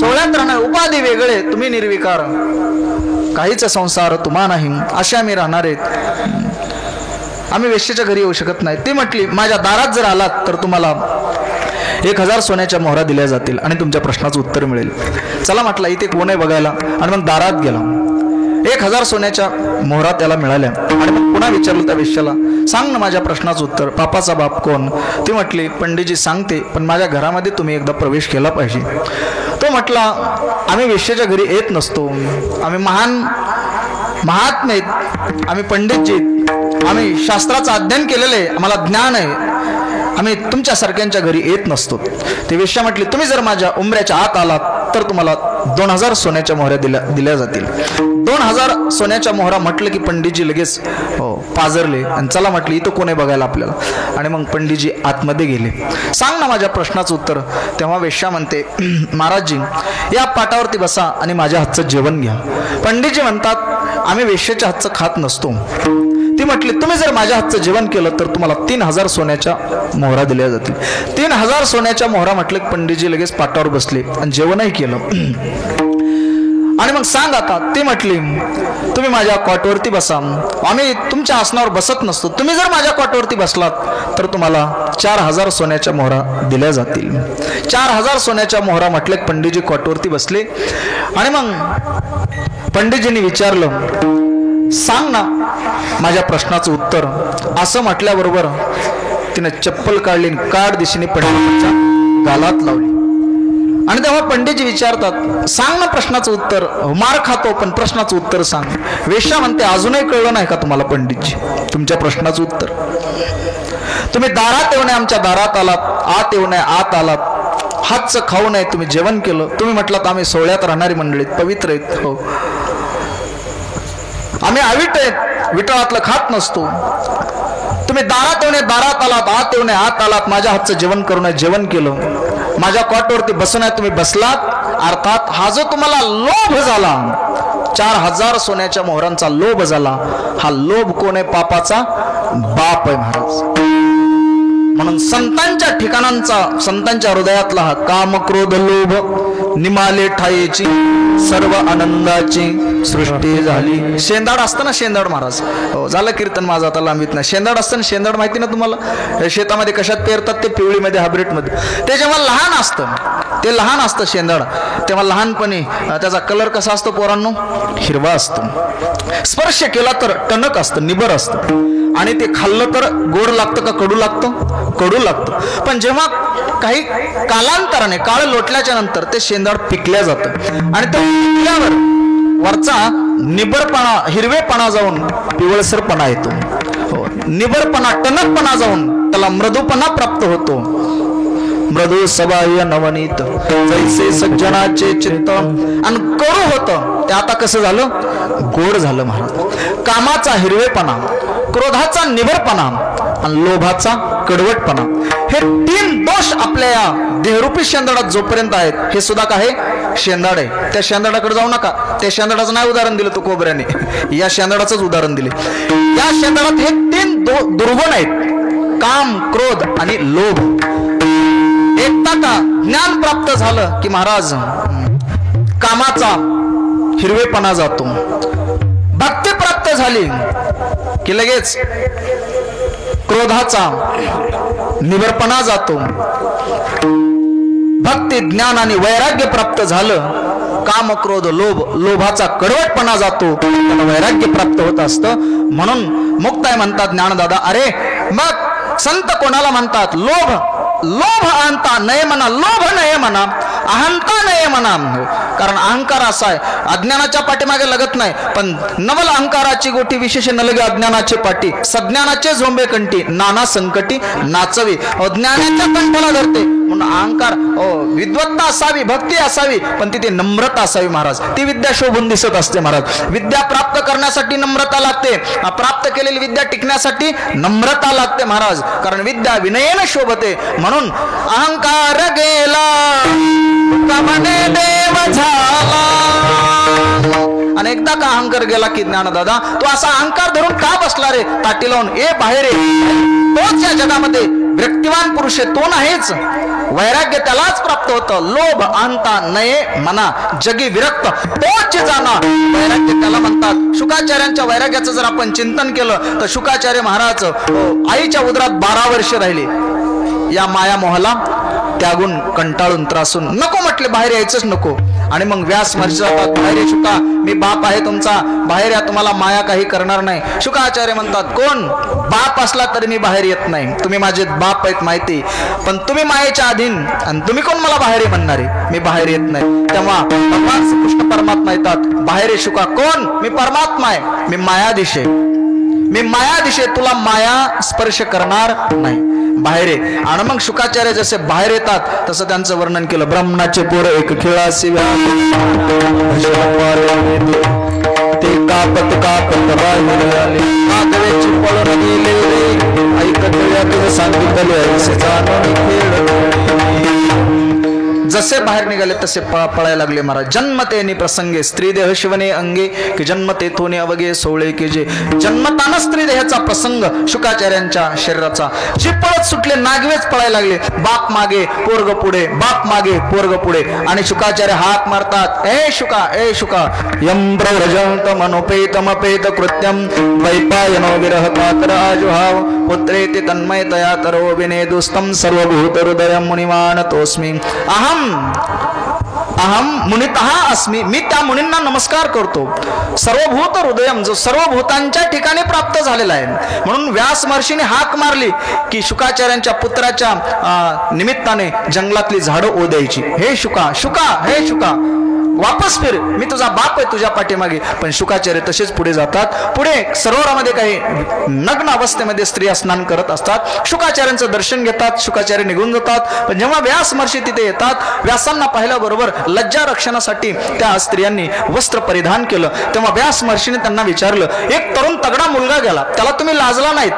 सोहळ्यात राहणार उपाधी वेगळे, तुम्ही निर्विकार, काहीच संसार तुम्हा नाही, असे आम्ही राहणार आहेत. आम्ही वेश्येच्या घरी येऊ शकत नाही. ती म्हटली माझ्या दारात जर आलात तर तुम्हाला 1000 सोन्याच्या मोहरा दिल्या जातील आणि तुमच्या प्रश्नाचं उत्तर मिळेल. चला म्हटलं इथे कोण आहे बघायला, आणि मग दारात गेला. 1000 सोन्याच्या मोहरा त्याला मिळाल्या आणि मग पुन्हा विचारलं त्या वेश्याला, सांग ना माझ्या प्रश्नाचं उत्तर, पापाचा बाप कोण? ती म्हटली, पंडितजी सांगते, पण माझ्या घरामध्ये तुम्ही एकदा प्रवेश केला पाहिजे. तो म्हटला, आम्ही वेश्याच्या घरी येत नसतो, आम्ही महात्मे आहेत, आम्ही पंडितजी आहेत, आम्ही शास्त्राचं अध्ययन केलेलं आहे, आम्हाला ज्ञान आहे, आम्ही तुमच्यासारख्यांच्या घरी येत नसतो. ती वेश्या म्हटली, तुम्ही जर माझ्या उंबऱ्याच्या आत आलात तर तुम्हाला 2000 सोन्याच्या मोहऱ्या दिल्या जातील. 2000 सोन्याच्या मोहरा म्हटलं की पंडितजी लगेच पाजरले आणि चला म्हटली इथं कोणी बघायला आपल्याला. आणि मग पंडितजी आतमध्ये गेले. सांग ना माझ्या प्रश्नाचं उत्तर. तेव्हा वेश्या म्हणते, महाराजजी या पाटावरती बसा आणि माझ्या हातचं जेवण घ्या. पंडितजी म्हणतात, आम्ही वेश्याच्या हातचं खात नसतो. ती म्हटली, तुम्ही जर माझ्या हातचं जेवण केलं तर तुम्हाला 3000 सोन्याच्या मोहरा दिल्या जातील. 3000 सोन्याच्या मोहरा म्हटलं की पंडितजी लगेच पाटावर बसले आणि जेवणही केलं. आणि मग सांग आता. ती म्हटली, तुम्ही माझ्या कॉटवरती बसा, आम्ही तुमच्या आसनावर बसत नसतो, तुम्ही जर माझ्या कॉटवरती बसलात तर तुम्हाला 4000 सोन्याच्या मोहरा दिल्या जातील. 4000 सोन्याच्या मोहरा म्हटलं की पंडितजी कॉटवरती बसले. आणि मग पंडितजींनी विचारलं, सांग ना माझ्या प्रश्नाचं उत्तर. असं म्हटल्याबरोबर तिने चप्पल काढली, काड दिशेने पंडिताच्या गालात लावली. आणि तेव्हा पंडितजी विचारतात, सांग ना प्रश्नाचं उत्तर. मार खातो पण प्रश्नाचं उत्तर सांग. वेश्या म्हणते, अजूनही कळलं नाही का तुम्हाला पंडितजी तुमच्या प्रश्नाचं उत्तर? तुम्ही दारात येऊ नये आमच्या दारात आलात, आत येऊ नये आत आलात, हातचं खाऊ नये तुम्ही जेवण केलं. तुम्ही म्हटलात आम्ही सोहळ्यात राहणारी मंडळीत, पवित्र आहेत, हो आम्ही अविट आहेत, विटाळातलं खात नसतो. तुम्ही दारात येऊ नये दारात आलात, आत येऊ नये आत आलात, माझ्या हातचं जेवण करू नये जेवण केलं, माझ्या कॉटवरती बसू नये तुम्ही बसलात. अर्थात हा जो तुम्हाला लोभ झाला, 4000 सोन्याच्या मोहरांचा लोभ झाला, हा लोभ कोण आहे? पापाचा बाप आहे महाराज. म्हणून संतांच्या ठिकाणांचा, संतांच्या हृदयातला हा काम क्रोध लोभ निमाले ठायेची सर्व आनंदाची सृष्टी झाली. शेंदाड असतं ना, शेंदाड महाराज, हो झालं कीर्तन माझं आता लांबीत नाही. शेंदाड असतं ना, शेंदाड माहिती ना तुम्हाला? शेतामध्ये कशात पेरतात ते? पिवळीमध्ये, हायब्रिडमध्ये. ते जेव्हा लहान असतं, ते लहान असतं शेंदाड, तेव्हा लहानपणी त्याचा कलर कसा असतो पोरांनो? हिरवा असतो. स्पर्श केला तर टणक असतं, निबर असतं. आणि ते खाल्लं तर गोड लागतं का कडू लागतं? कडू लागतं. पण जेव्हा काही कालांतराने, काळ लोटल्याच्या नंतर ते शेंदाड पिकल्या जातं आणि ते पिकल्यावर वरचा निबरपणा, हिरवेपणा जाऊन पिवळसरपणा येतो. हो, निबरपणा, टणकपणा जाऊन त्याला मृदूपणा प्राप्त होतो. मृदू सबाह्य नवनीत जैसे सज्जनाचे चित्त. आणि कडू होतं ते आता कसं झालं? गोड झालं महाराज. कामाचा हिरवेपणा, क्रोधाचा निबरपणा आणि लोभाचा कडवटपणा, हे 3 दोष आपल्या या देहरूपी शेंदाडात जोपर्यंत आहेत, हे सुद्धा काय? शेंदाड आहे. त्या शेंदाडाकडे जाऊ नका. त्या शेंदाडाचं नाही उदाहरण दिलं तो कोबऱ्याने, या शेंदाडाचंच उदाहरण दिले. या शेंदाडात हे 3 दुर्गुण आहेत, काम, क्रोध आणि लोभ. एकदा का ज्ञान प्राप्त झालं की महाराज कामाचा हिरवेपणा जातो. भक्ती प्राप्त झाली की लगेच क्रोधाचा निबरपणा जातो. भक्ती, ज्ञान आणि वैराग्य प्राप्त झालं, काम, क्रोध, लोभ, लोभाचा कडवटपणा जातो, त्याला वैराग्य प्राप्त होत असतं. म्हणून मुक्ताई म्हणतात ज्ञानदादा, अरे मग संत कोणाला म्हणतात? लोभ, लोभ अहंता नये म्हणा, लोभ नये म्हणा, अहंता नये म्हणा. कारण अहंकार असा आहे, अज्ञानाच्या पाठीमागे लगत नाही, पण नवल अहंकाराची गोटी विशेष न लगे अज्ञानाचे पाठी, सज्ञानाचे झोंबे कंठी, नाना संकटी नाचवी. ज्ञानाच्या कंठाला धरते म्हणून अहंकार. विद्वत्ता असावी, भक्ती असावी, पण तिथे नम्रता असावी महाराज. ती विद्या शोभून दिसत असते महाराज. विद्या प्राप्त करण्यासाठी नम्रता लागते, प्राप्त केलेली विद्या टिकण्यासाठी नम्रता लागते महाराज. कारण विद्या विनयेने शोभते. म्हणून अहंकार गेला कमने देव झाला. आणि एकदा का अहंकार गेला की ज्ञानदादा, तो असा अहंकार धरून का बसला रे? ताटी लावून ए बाहेर तोच या जगामध्ये व्यक्तिवान पुरुष आहे, तो नाहीच. वैराग्य त्यालाच प्राप्त होतं. लोभ अहंता नये मना जगी विरक्त तोच जाना. वैराग्य त्याला म्हणतात. शुकाचार्यांच्या वैराग्याचं जर आपण चिंतन केलं तर शुकाचार्य महाराज आईच्या उदरात 12 वर्ष राहिले या माया मोहाला. त्यागून कंटाळून त्रासून नको म्हटले, बाहेर यायचंच नको. आणि मग व्यास महर्षी जातात, बाहेर ये शुका, मी बाप आहे तुमचा, बाहेर या, तुम्हाला माया काही करणार नाही. शुकाचार्य म्हणतात, कोण बाप असला तरी मी बाहेर येत नाही, तुम्ही माझे बाप आहेत माहिती, पण तुम्ही मायेच्या अधीन आणि तुम्ही कोण मला बाहेर ये म्हणणारे, मी बाहेर येत नाही. तेव्हा भगवान श्रीकृष्ण परमात्मा येतात, बाहेर ये शुका, कोण, मी परमात्मा आहे, मी मायाधीश आहे, मी मायाधीश आहे, तुला माया स्पर्श करणार नाही, बाहेर ये. आणि मग शुकाचार्य जसे बाहेर येतात तसं त्यांचं वर्णन केलं. ब्राह्मणाचे पोर एक खेळासी ते कापत कापत बाहेर आले, माधवेची पळून गेले रे, ऐकत सांगितले असे जाणून खेळ. जसे बाहेर निघाले तसे पळायला लागले महाराज. जन्मतेनी प्रसंगे स्त्री देह शिवने अंगे, की जन्मते थोने अवगे सोळे की जे. जन्मताना स्त्री देहाचा प्रसंग शुकाचार्यांच्या शरीराचा. जे पळत सुटले नागवेच पळायला लागले, बाप मागे पोरग पुढे, बाप मागे पोरग पुढे. आणि शुकाचार्य हाक मारतात, ए शुका, ए शुका, यम प्रव्रजंत मनोपेतमपेत कृत्यम वैपायनो विरह कातर आजुहाव पुत्रेति तन्मयतया तरो विनेदुस्तम सर्वभूत हृदय मुनिमान तोस्मी. अहम मुनितः अस्मी, मी त्या मुनींना नमस्कार करतो. सर्वभूत हृदयम, जो सर्वभूतांच्या ठिकाणी प्राप्त झालेला आहे. म्हणून व्यास महर्षीने हाक मारली की शुकाचार्यांच्या पुत्राच्या निमित्ताने जंगलातली झाडं ओदायची. हे शुका, शुका, हे शुका, वापस फिर, मी तुझा बाप आहे तुझ्या पाठीमागे. पण शुकाचार्य तसेच पुढे जातात. पुढे सरोवरामध्ये काही नग्न अवस्थेमध्ये स्त्रिया स्नान करत असतात. शुकाचार्यांचं दर्शन घेतात, शुकाचार्य निघून जातात. पण जेव्हा व्यास महर्षी तिथे येतात, व्यासांना पाहिल्याबरोबर लज्जा रक्षणासाठी त्या स्त्रियांनी वस्त्र परिधान केलं. तेव्हा व्यास महर्षीने त्यांना विचारलं, एक तरुण तगडा मुलगा गेला, त्याला तुम्ही लाजला नाहीत,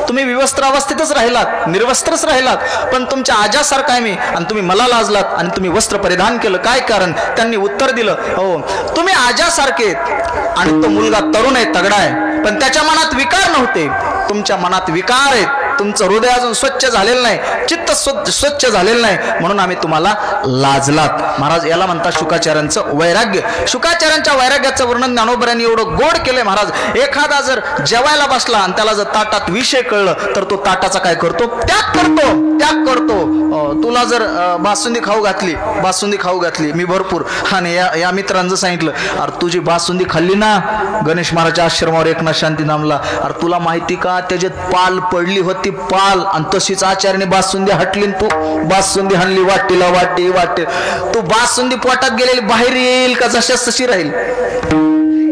तुम्ही विवस्त्र अवस्थेतच राहिलात, निर्वस्त्रच राहिलात, पण तुमच्या आजासारखा आहे मी, आणि तुम्ही मला लाजलात आणि तुम्ही वस्त्र परिधान केलं, काय कारण? त्यांनी उत्तर दिलं, हो तुम्ही आजासारखे आणि तो मुलगा तरुण आहे, तगडा आहे, पण त्याच्या मनात विकार नव्हते, तुमच्या मनात विकार आहेत, तुमचं हृदय अजून स्वच्छ झालेलं नाही, चित्त स्वच्छ झालेलं नाही, म्हणून आम्ही तुम्हाला लाजलात. महाराज याला म्हणतात शुकाचार्यांचं वैराग्य. शुकाचार्यांच्या वैराग्याचं वर्णन ज्ञानोबरांनी एवढं गोड केलंय महाराज. एखादा जर जेवायला बसला आणि त्याला जर ताटात विषय कळलं तर तो ताटाचा काय करतो? त्याग करतो, त्याग करतो. तुला जर बासुंदी खाऊ घातली मी भरपूर, आणि या मित्रांचं सांगितलं, अरे तुझी बासुंदी खाल्ली ना गणेश महाराजच्या आश्रमावर एकनाथ शांती नामला, अरे तुला माहिती का त्याच्यात पाल पडली होती, पाल, आणि तशीच आचार्याने बासुंदी हटली, तू बासुंदी हाणली वाटीला, वाटी तू बासुंदी पोटात गेलेली बाहेर येईल का जशाच तशी राहील,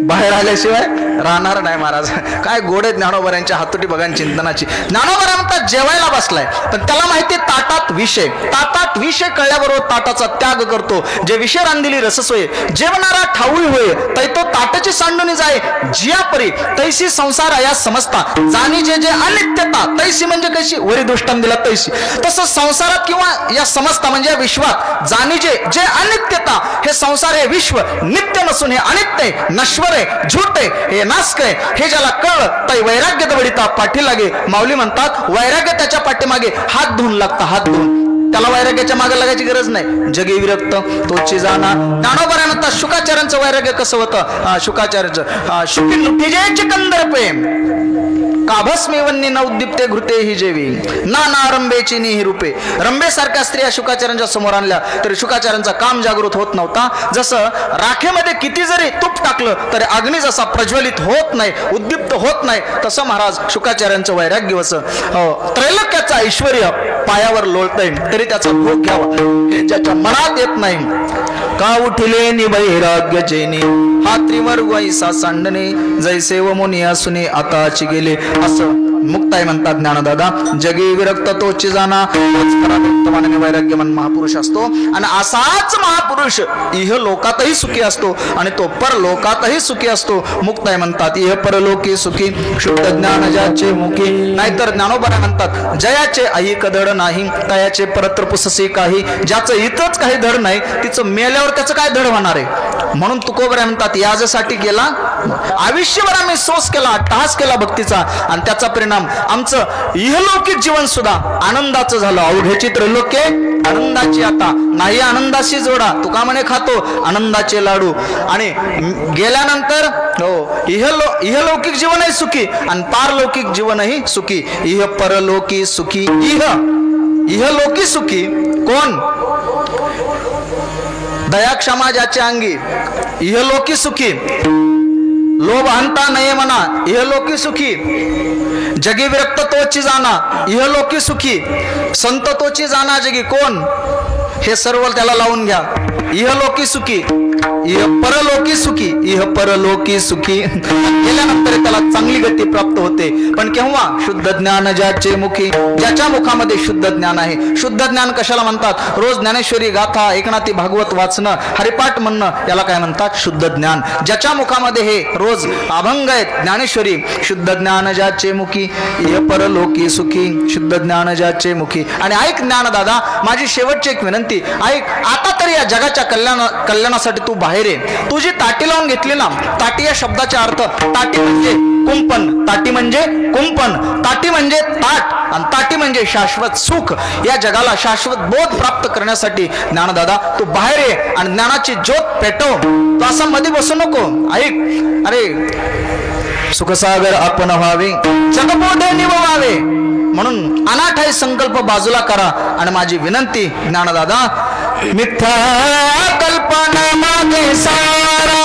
बाहेर आल्याशिवाय राहणार नाही. महाराज काय गोड आहे ज्ञानोबरांच्या हातोटी बघा चिंतनाची. ज्ञानोबरा म्हणतात जेवायला बसलाय, पण त्याला माहिती ताटात विषय कळल्याबरोबर ताटाचा त्याग करतो. जे विषय रांधिली रससोय, जेवणारा ठाऊई होय, तै तो ताटाची सांडूनी जाय, जिया परी तैसी संसार या समजता, जाणी जे जे अनित्यता, तैसी म्हणजे कशी वरी दृष्टांत दिला तैसी, तसं संसारात किंवा या समजता म्हणजे या विश्वात जाणी जे जे अनित्यता, हे संसार हे विश्व नित्य नसून हे अनित्य, नश्वर आहे, झूट आहे, हे नास्क आहे, हे ज्याला कळलं तै वैराग्य दवडिता पाठी लागे. माऊली म्हणतात वैराग्य त्याच्या पाठीमागे हात धुवून लागतं, हात धुवून. त्याला वैराग्याच्या मागे लागायची गरज नाही. जगे विरक्त तोची जाणा. ज्ञानोबा म्हणतात शुकाचार्यांचं वैराग्य कसं होतं? शुकाचार्यांचं शुकी लुटीजे चिकंदर प्रेम काभस्मेवन्नी नवदीप्ते घृते ही जेवी ना रंबेची निही रूपे. रंबेसारख्या स्त्रिया शुकाचार्यांच्या समोर आणल्या तरी शुकाचार्यांचा काम जागृत होत नव्हता. जसं राखेमध्ये किती जरी तूप टाकलं तरी अग्नी जसा प्रज्वलित होत नाही, उद्दीप्त होत नाही, तसं महाराज शुकाचार्यांचं वैराग्य असं. त्रैलोक्याचा ऐश्वर पायावर लोळतंय तरी त्याचा भोग घ्यावा हे ज्याच्या मनात येत नाही. का उठिले नि वैराग्य जेनी हा त्रिवर्ग वैसा सांडणे, जैसे व मुनी असुने आताची गेले. असं मुक्ताई म्हणतात ज्ञानदादा. जगी विरक्त तोची जाणा, वैराग्यवान महापुरुष असतो. आणि असाच महापुरुष इह लोकातही सुखी असतो आणि तो परलोकातही सुखी असतो. मुक्ताई म्हणतात इह परलोकी सुखी शुद्ध ज्ञान ज्याचे मुखी. नाहीतर ज्ञानोबा म्हणतात जयाचे ऐक धड नाही, तयाचे परत्र पुससी काही. ज्याचं इथंच काही धड नाही तिचं मेल्यावर त्याचं काय धड होणार आहे? म्हणून तुकोबरा म्हणतात याजसाठी गेला आयुष्यभर आम्ही सोस केला, टास केला भक्तीचा, आणि त्याचा परिणाम आमचं इहलौकिक जीवन सुद्धा आनंदाचं झालं. अवघ्याची त्रैलोक्य आनंदाची आता नाही आनंदाशी जोडा. तुका म्हणे खातो आनंदाचे लाडू. आणि गेल्यानंतर हो इहलौकिक जीवनही सुखी आणि पारलौकिक जीवनही सुखी. इह परलोकी सुखी, इहलौकी सुखी कोण? दया क्षमा ज्याचे अंगी इहलोकी सुखी, लोभ हंता नये मना इहलोकी सुखी, जगी विरक्त तोची जाना इहलोकी सुखी, संत तोची जाना जगी कोण? हे सर्व त्याला लावून घ्या. इहलोकी सुखी, इह परलोकी सुखी, इह परलोकी सुखी गेल्यानंतर त्याला चांगली गती प्राप्त होते. पण केव्हा? शुद्ध ज्ञान ज्याचे मुखी, ज्याच्या मुखामध्ये शुद्ध ज्ञान आहे. शुद्ध ज्ञान कशाला म्हणतात? रोज ज्ञानेश्वरी गाथा, एकनाथी भागवत वाचणं, हरिपाठ म्हणणं, याला काय म्हणतात? शुद्ध ज्ञान. ज्याच्या मुखामध्ये हे रोज अभंग आहेत ज्ञानेश्वरी, शुद्ध ज्ञान ज्याचे मुखी, इह परलोकी सुखी, शुद्ध ज्ञान ज्याचे मुखी. आणि ऐक ज्ञान दादा, माझी शेवटची एक विनंती ऐक. आता तरी या जगाच्या कल्याणासाठी तू बाहेर आहे. तुझी ताटी लावून घेतली ना, ताटी या शब्दाचा अर्थ, ताटी म्हणजे कुंपण, ताटी म्हणजे कुंपण, ताटी म्हणजे ताट, आणि ताटी म्हणजे शाश्वत सुख. या जगाला शाश्वत बोध प्राप्त करण्यासाठी ज्ञानदादा तू बाहेर ये आणि ज्ञानाची ज्योत पेटव. तू असं मध्ये बसू नको. ऐक, अरे सुखसागर आपण व्हावे, जगबोधे निभवावे, म्हणून अनाठाई संकल्प बाजूला करा. आणि माझी विनंती ज्ञानदादा, मिथ्या कल्पना मागे सारा,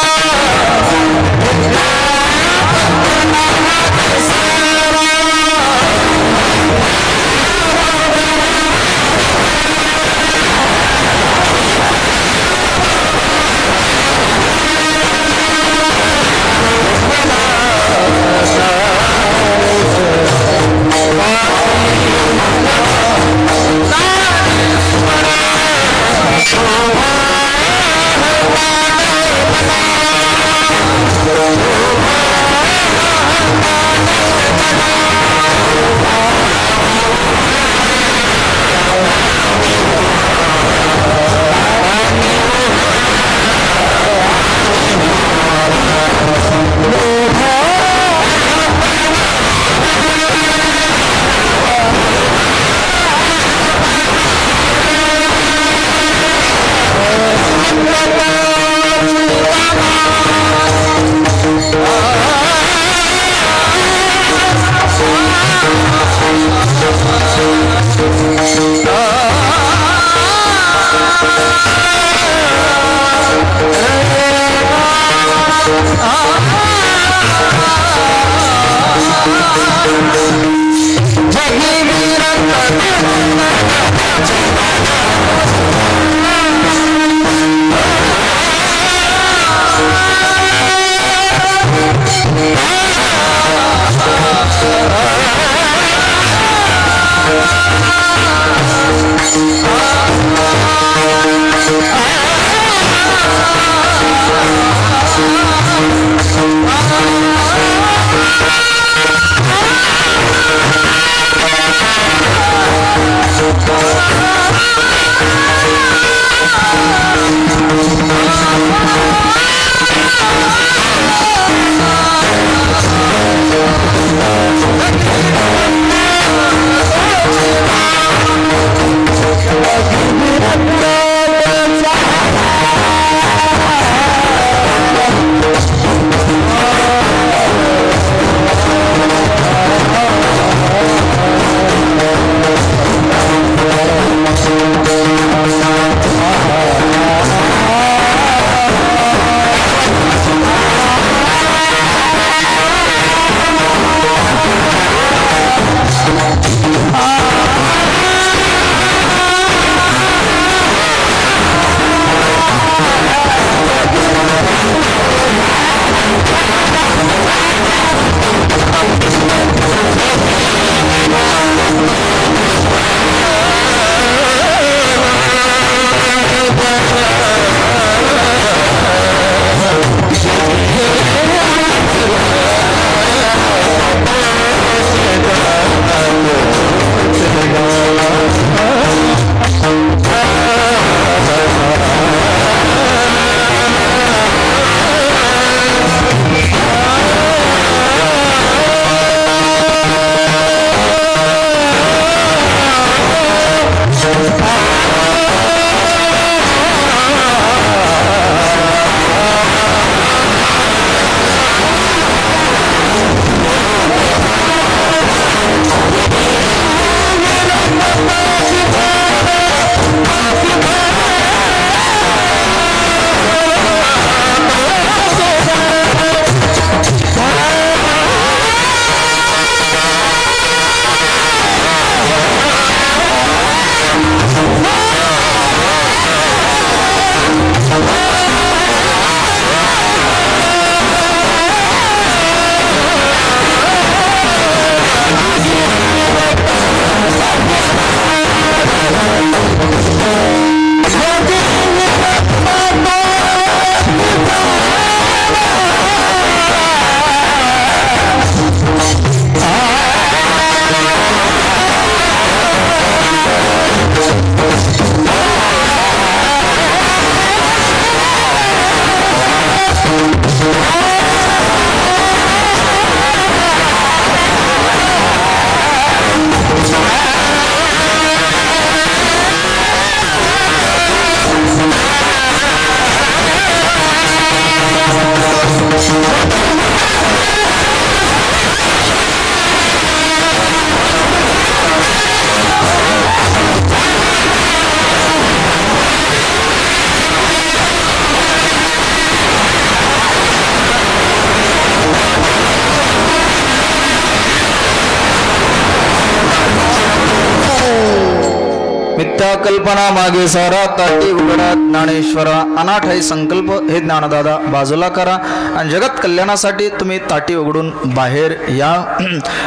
कल्पना मागे सारा ताटी उघडा ज्ञानेश्वरा अनाठ आहे संकल्प हे ज्ञानदादा बाजूला करा आणि जगत कल्याणासाठी तुम्ही ताटी उघडून बाहेर या.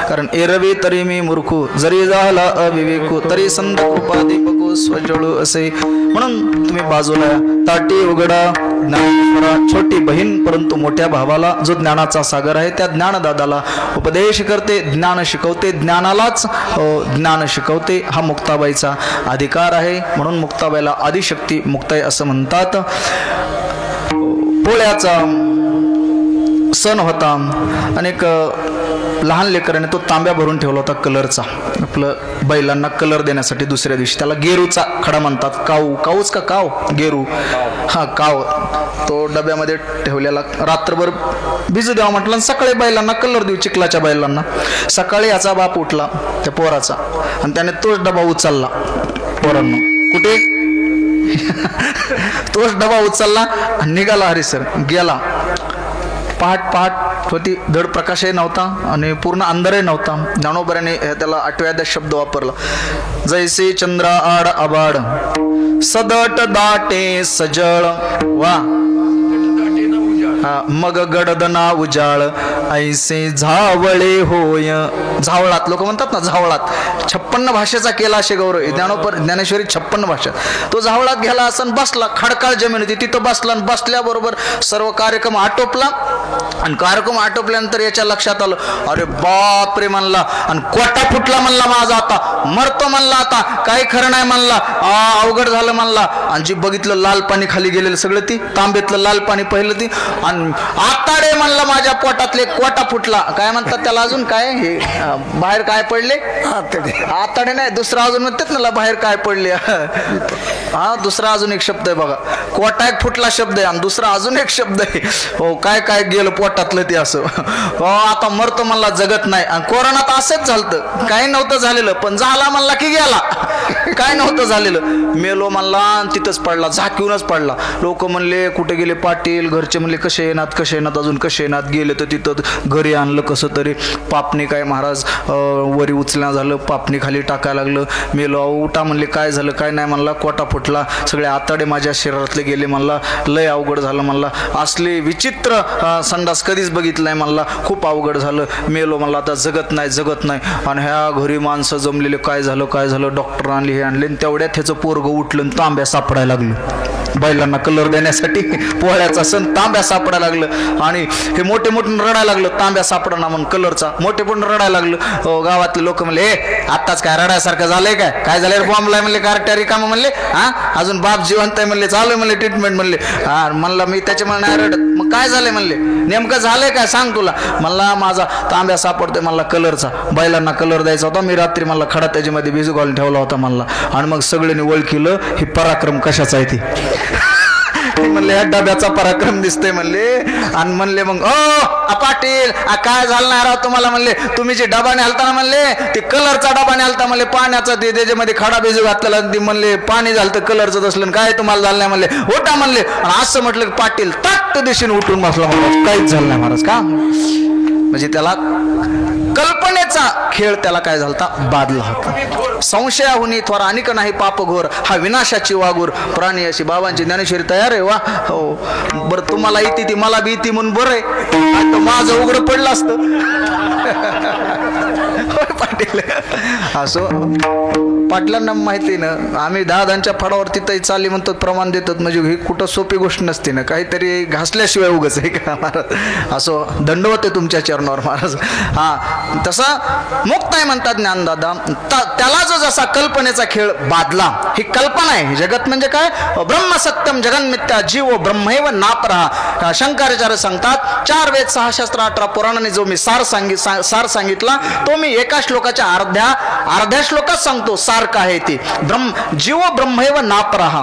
कारण एरवी तरी मी मूर्खू जरी झाला अविवेकू तरी संत कृपा दीपकू स्वजळू असे. म्हणून तुम्ही बाजूला या. ताटी उघडा ज्ञानेश्वरा छोटी बहीण परंतु मोठ्या भावाला जो ज्ञानाचा सागर आहे त्या ज्ञानदादाला उपदेश करते, ज्ञान शिकवते, ज्ञानालाच ज्ञान शिकवते. हा मुक्ताबाईचा अधिकार आहे. म्हणून मुक्ताबाईला आदिशक्ती मुक्ताई असं म्हणतात. पोळ्याचा सण होता. अनेक लहान लेकराने तो तांब्या भरून ठेवला होता कलरचा, आपलं बैलांना कलर देण्यासाठी. दुसऱ्या दिवशी त्याला गेरूचा खडा म्हणतात. काऊच का काव गेरू, हा काव. तो डब्यामध्ये ठेवलेला रात्रभर भिजू द्यावा म्हटलं आणि सकाळी बैलांना कलर देऊ, चिखलाच्या बैलांना. सकाळी याचा बाप उठला त्या पोराचा आणि त्याने तोच डबा उचलला. पोरांना कुठे तोच डबा उचलला आणि निघाला. हरिसर गेला. पहाट होती, धड प्रकाशही नव्हता आणि पूर्ण अंधारही नव्हता. ज्ञानोबराने त्याला 8व्या शब्द वापरला. जैसे चंद्रा आड आबाड सदट दाटे सजळ वा मग गडदना उजाळ ऐसे झावळे होय. झावळात लोक म्हणतात ना, झावळात 56 भाषेचा केला असे गौरव. ज्ञानेश्वरी 56 भाषा. तो झावळात गेला असं बसला. खडकाळ जमीन होती तिथं बसला आणि बसल्याबरोबर सर्व कार्यक्रम आटोपला. आणि कार्यक्रम आटोपल्यानंतर याच्या लक्षात आलं, अरे बाप रे म्हणला. आणि कोटा फुटला म्हणला माझा, आता मरतो म्हणला, आता काही खरं नाही म्हणला, अवघड झालं म्हणला. आणि जी बघितलं लाल पाणी खाली गेलेलं सगळं, ती तांब्यातलं लाल पाणी पहिलं ती. आणि आताडे म्हणला माझ्या पोटातले कोटा फुटला. काय म्हणतात त्याला अजून, काय हे बाहेर काय पडले, आताडे नाही दुसरा अजून म्हणतात ना बाहेर काय पडले. हा दुसरा अजून एक शब्द आहे बघा. कोटा एक फुटला शब्द आहे आणि दुसरा अजून एक शब्द आहे. हो काय काय गेलं पोटातलं ते असं. हो आता मरतो म्हणला, जगत नाही. आणि कोरोनात असंच झालं, काही नव्हतं झालेलं पण झाला म्हणला की गेला. काय नव्हतं झालेलं, मेलो म्हणला आणि तिथंच पडला, झाकीवूनच पडला. लोक म्हणले कुठे गेले पाटील, घरचे म्हणले कसे येणार अजून कसे येणार. गेले तर तिथं घरी आणलं कसं तरी. पापणी काय महाराज वरी उचलण्या झालं, पापणी खाली टाकायला लागलं. मेलो उठा म्हणले, काय झालं काय नाही म्हणला. कोटा फुटला, सगळे आताडे माझ्या शरीरातले गेले म्हणला. लय अवघड झालं म्हणला. असले विचित्र संडास कधीच बघितलं नाही म्हणला. खूप अवघड झालं. मेलो म्हणला, आता जगत नाही. आणि ह्या घरी माणसं जमलेले, काय झालं डॉक्टर आणले, हे आणले. तेवढ्यात ह्याचं पोरग उठलं आणि तांब्या सापडायला लागलं. बैलांना कलर देण्यासाठी पोळ्याचा सण तांब्या सापडायला लागलं. आणि हे मोठे रडायला लागलं, तांब्या सापडा म्हणून कलरचा. मोठे रडायला लागलं. गावातले लोक म्हणले, आत्ताच काय रडायसारखं झालंय, काय झालंय बॉम्बलाय म्हणले, कार्ट्या रिकामा म्हणले. हा अजून बाप जिवंत आहे म्हणले, चालू म्हणले ट्रीटमेंट म्हणले. हा म्हणला मी त्याच्यामुळे नाही रडत. मग काय झालंय म्हणले, नेमकं झालंय काय सांग तुला. म्हणला माझा तांब्या सापडतोय म्हणला कलरचा, बैलांना कलर द्यायचा होता, मी रात्री म्हणला खडा त्याच्यामध्ये भिजू घालून ठेवला होता म्हणला. आणि मग सगळ्यांनी ओळखीलं ही पराक्रम कशाचा आहे ती. म्हणले ह्या डब्याचा पराक्रम दिसतोय म्हणले. आणि म्हणले मग पाटील काय झालं नाही राव तुम्हाला म्हणले, तुम्ही जे डबा नेलता ना म्हणले, ते कलरचा डबा नेलता म्हणले, पाण्याचा ते त्याच्यामध्ये खडा भिजू घातलेला, ते म्हणले पाणी झालं कलरचं असलं, काय तुम्हाला झालं नाही म्हणले, उठा म्हणले. आणि असं म्हटलं की पाटील ताट दिशेने उठून बसला महाराज, काहीच झालं नाही महाराज. का म्हणजे त्याला कल्पनेचा खेळ त्याला काय झालता, बादला होता. संशयाहुनी थोर अनिक नाही पाप घोर, हा विनाशाची वागूर प्राणी अशी. बाबांची ज्ञानेश्वरी तयार आहे वा. हो बरं, तुम्हाला येते ती मला बी ती म्हणून बरं आहे, माझं उघडं पडलं असतं. पाटील असो, पाटलांना माहिती ना, आम्ही दादांच्या फडावर तिथंही चालली म्हणतो, प्रमाण देतात. म्हणजे ही कुठं सोपी गोष्ट नसते ना, काहीतरी घासल्याशिवाय उगच आहे का महाराज. असो, दंडवत आहे तुमच्या चरणावर महाराज. हा तसा मुक्त आहे म्हणतात ज्ञानदादा. त्याला जो जसा कल्पनेचा खेळ बादला, ही कल्पना आहे. जगत म्हणजे काय, ब्रह्म सत्यम जगन मिथ्या जीव ब्रह्मैव नापरहा. शंकराचार्य सांगतात, 4 वेद 6 शास्त्र 18 पुराणाने जो मी सार सांगितला, तो मी एका श्लोकाच्या अर्ध्या श्लोकात सांगतो. सार काय आहे ते, जीव ब्रह्मैव नापरहा,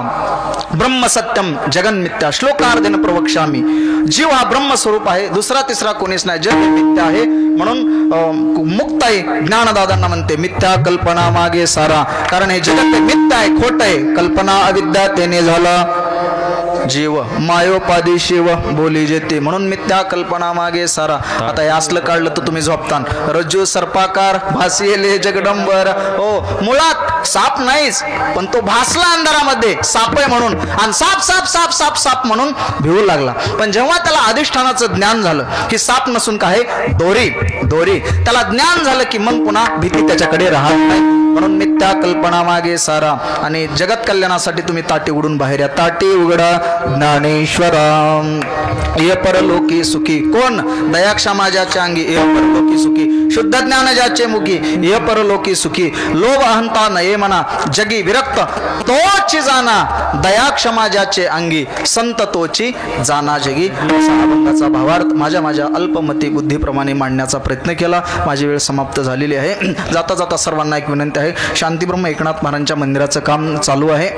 ब्रह्म सत्यम जगन मिथ्या, श्लोकार्धेन प्रवक्ष्यामी. जीव हा ब्रह्मस्वरूप आहे, दुसरा तिसरा कोणीच नाही, जग मिथ्या आहे. म्हणून मुक्त आहे. ज्ञानदादांना म्हणते मिथ्या कल्पना मागे सारा, कारण हे जगत मिथ्या आहे, खोट आहे. कल्पना अविद्या तेने झाला, जीव मायोपादी शिव बोली जेते म्हणून मिथ्या कल्पना मागे सारा. आता हे असलं काढलं तर तुम्ही झोपतान. रज्जू सर्पाकार भासी येले जगडंबर. हो, मुळात साप नाहीच, पण तो भासला अंधारामध्ये साप आहे म्हणून, आणि साप साप साप साप साप म्हणून भिवू लागला. पण जेव्हा त्याला अधिष्ठानाचं ज्ञान झालं की साप नसून काय दोरी दोरी, त्याला ज्ञान झालं की मग पुन्हा भीती त्याच्याकडे राहत नाही. म्हणून मिथ्या कल्पना मागे सारा. आणि जगत कल्याणासाठी तुम्ही ताटी उघडून बाहेर या. ताटी उघडा ज्ञानेश्वरा ये परलोकी सुखी. कोण? दया क्षमा ज्याच्या अंगी ये परलोकी सुखी. शुद्ध ज्ञान ज्याचे मुखी ये परलोकी सुखी. लोभ अहंता नये मना जगी विरक्त तोची जाना. दया क्षमा ज्याचे अंगी संत तोची जाना जगी. असा अभंगाचा भावार्थ माझ्या अल्पमती बुद्धीप्रमाणे मांडण्याचा प्रयत्न केला. माझी वेळ समाप्त झालेली आहे. जाता जाता सर्वांना एक विनंती आहे. शांतीब्रह्म एकनाथ महाराजांच्या मंदिराचं काम चालू आहे.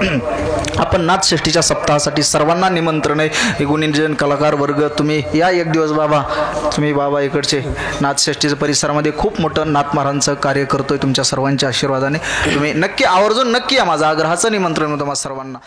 आपण नाथषष्ठीच्या सप्ताहासाठी सर्वांना निमंत्रण आहे. गुणीजन कलाकार वर्ग तुम्ही या एक दिवस. बाबा तुम्ही बाबा इकडचे नाथषष्ठीच्या परिसरामध्ये खूप मोठं नाथ महाराजांचं कार्य करतोय. तुमच्या सर्वांच्या आशीर्वादाने तुम्ही नक्की आवर्जून नक्की या. माझं आग्रहाचं निमंत्रण होतं सर्वांना.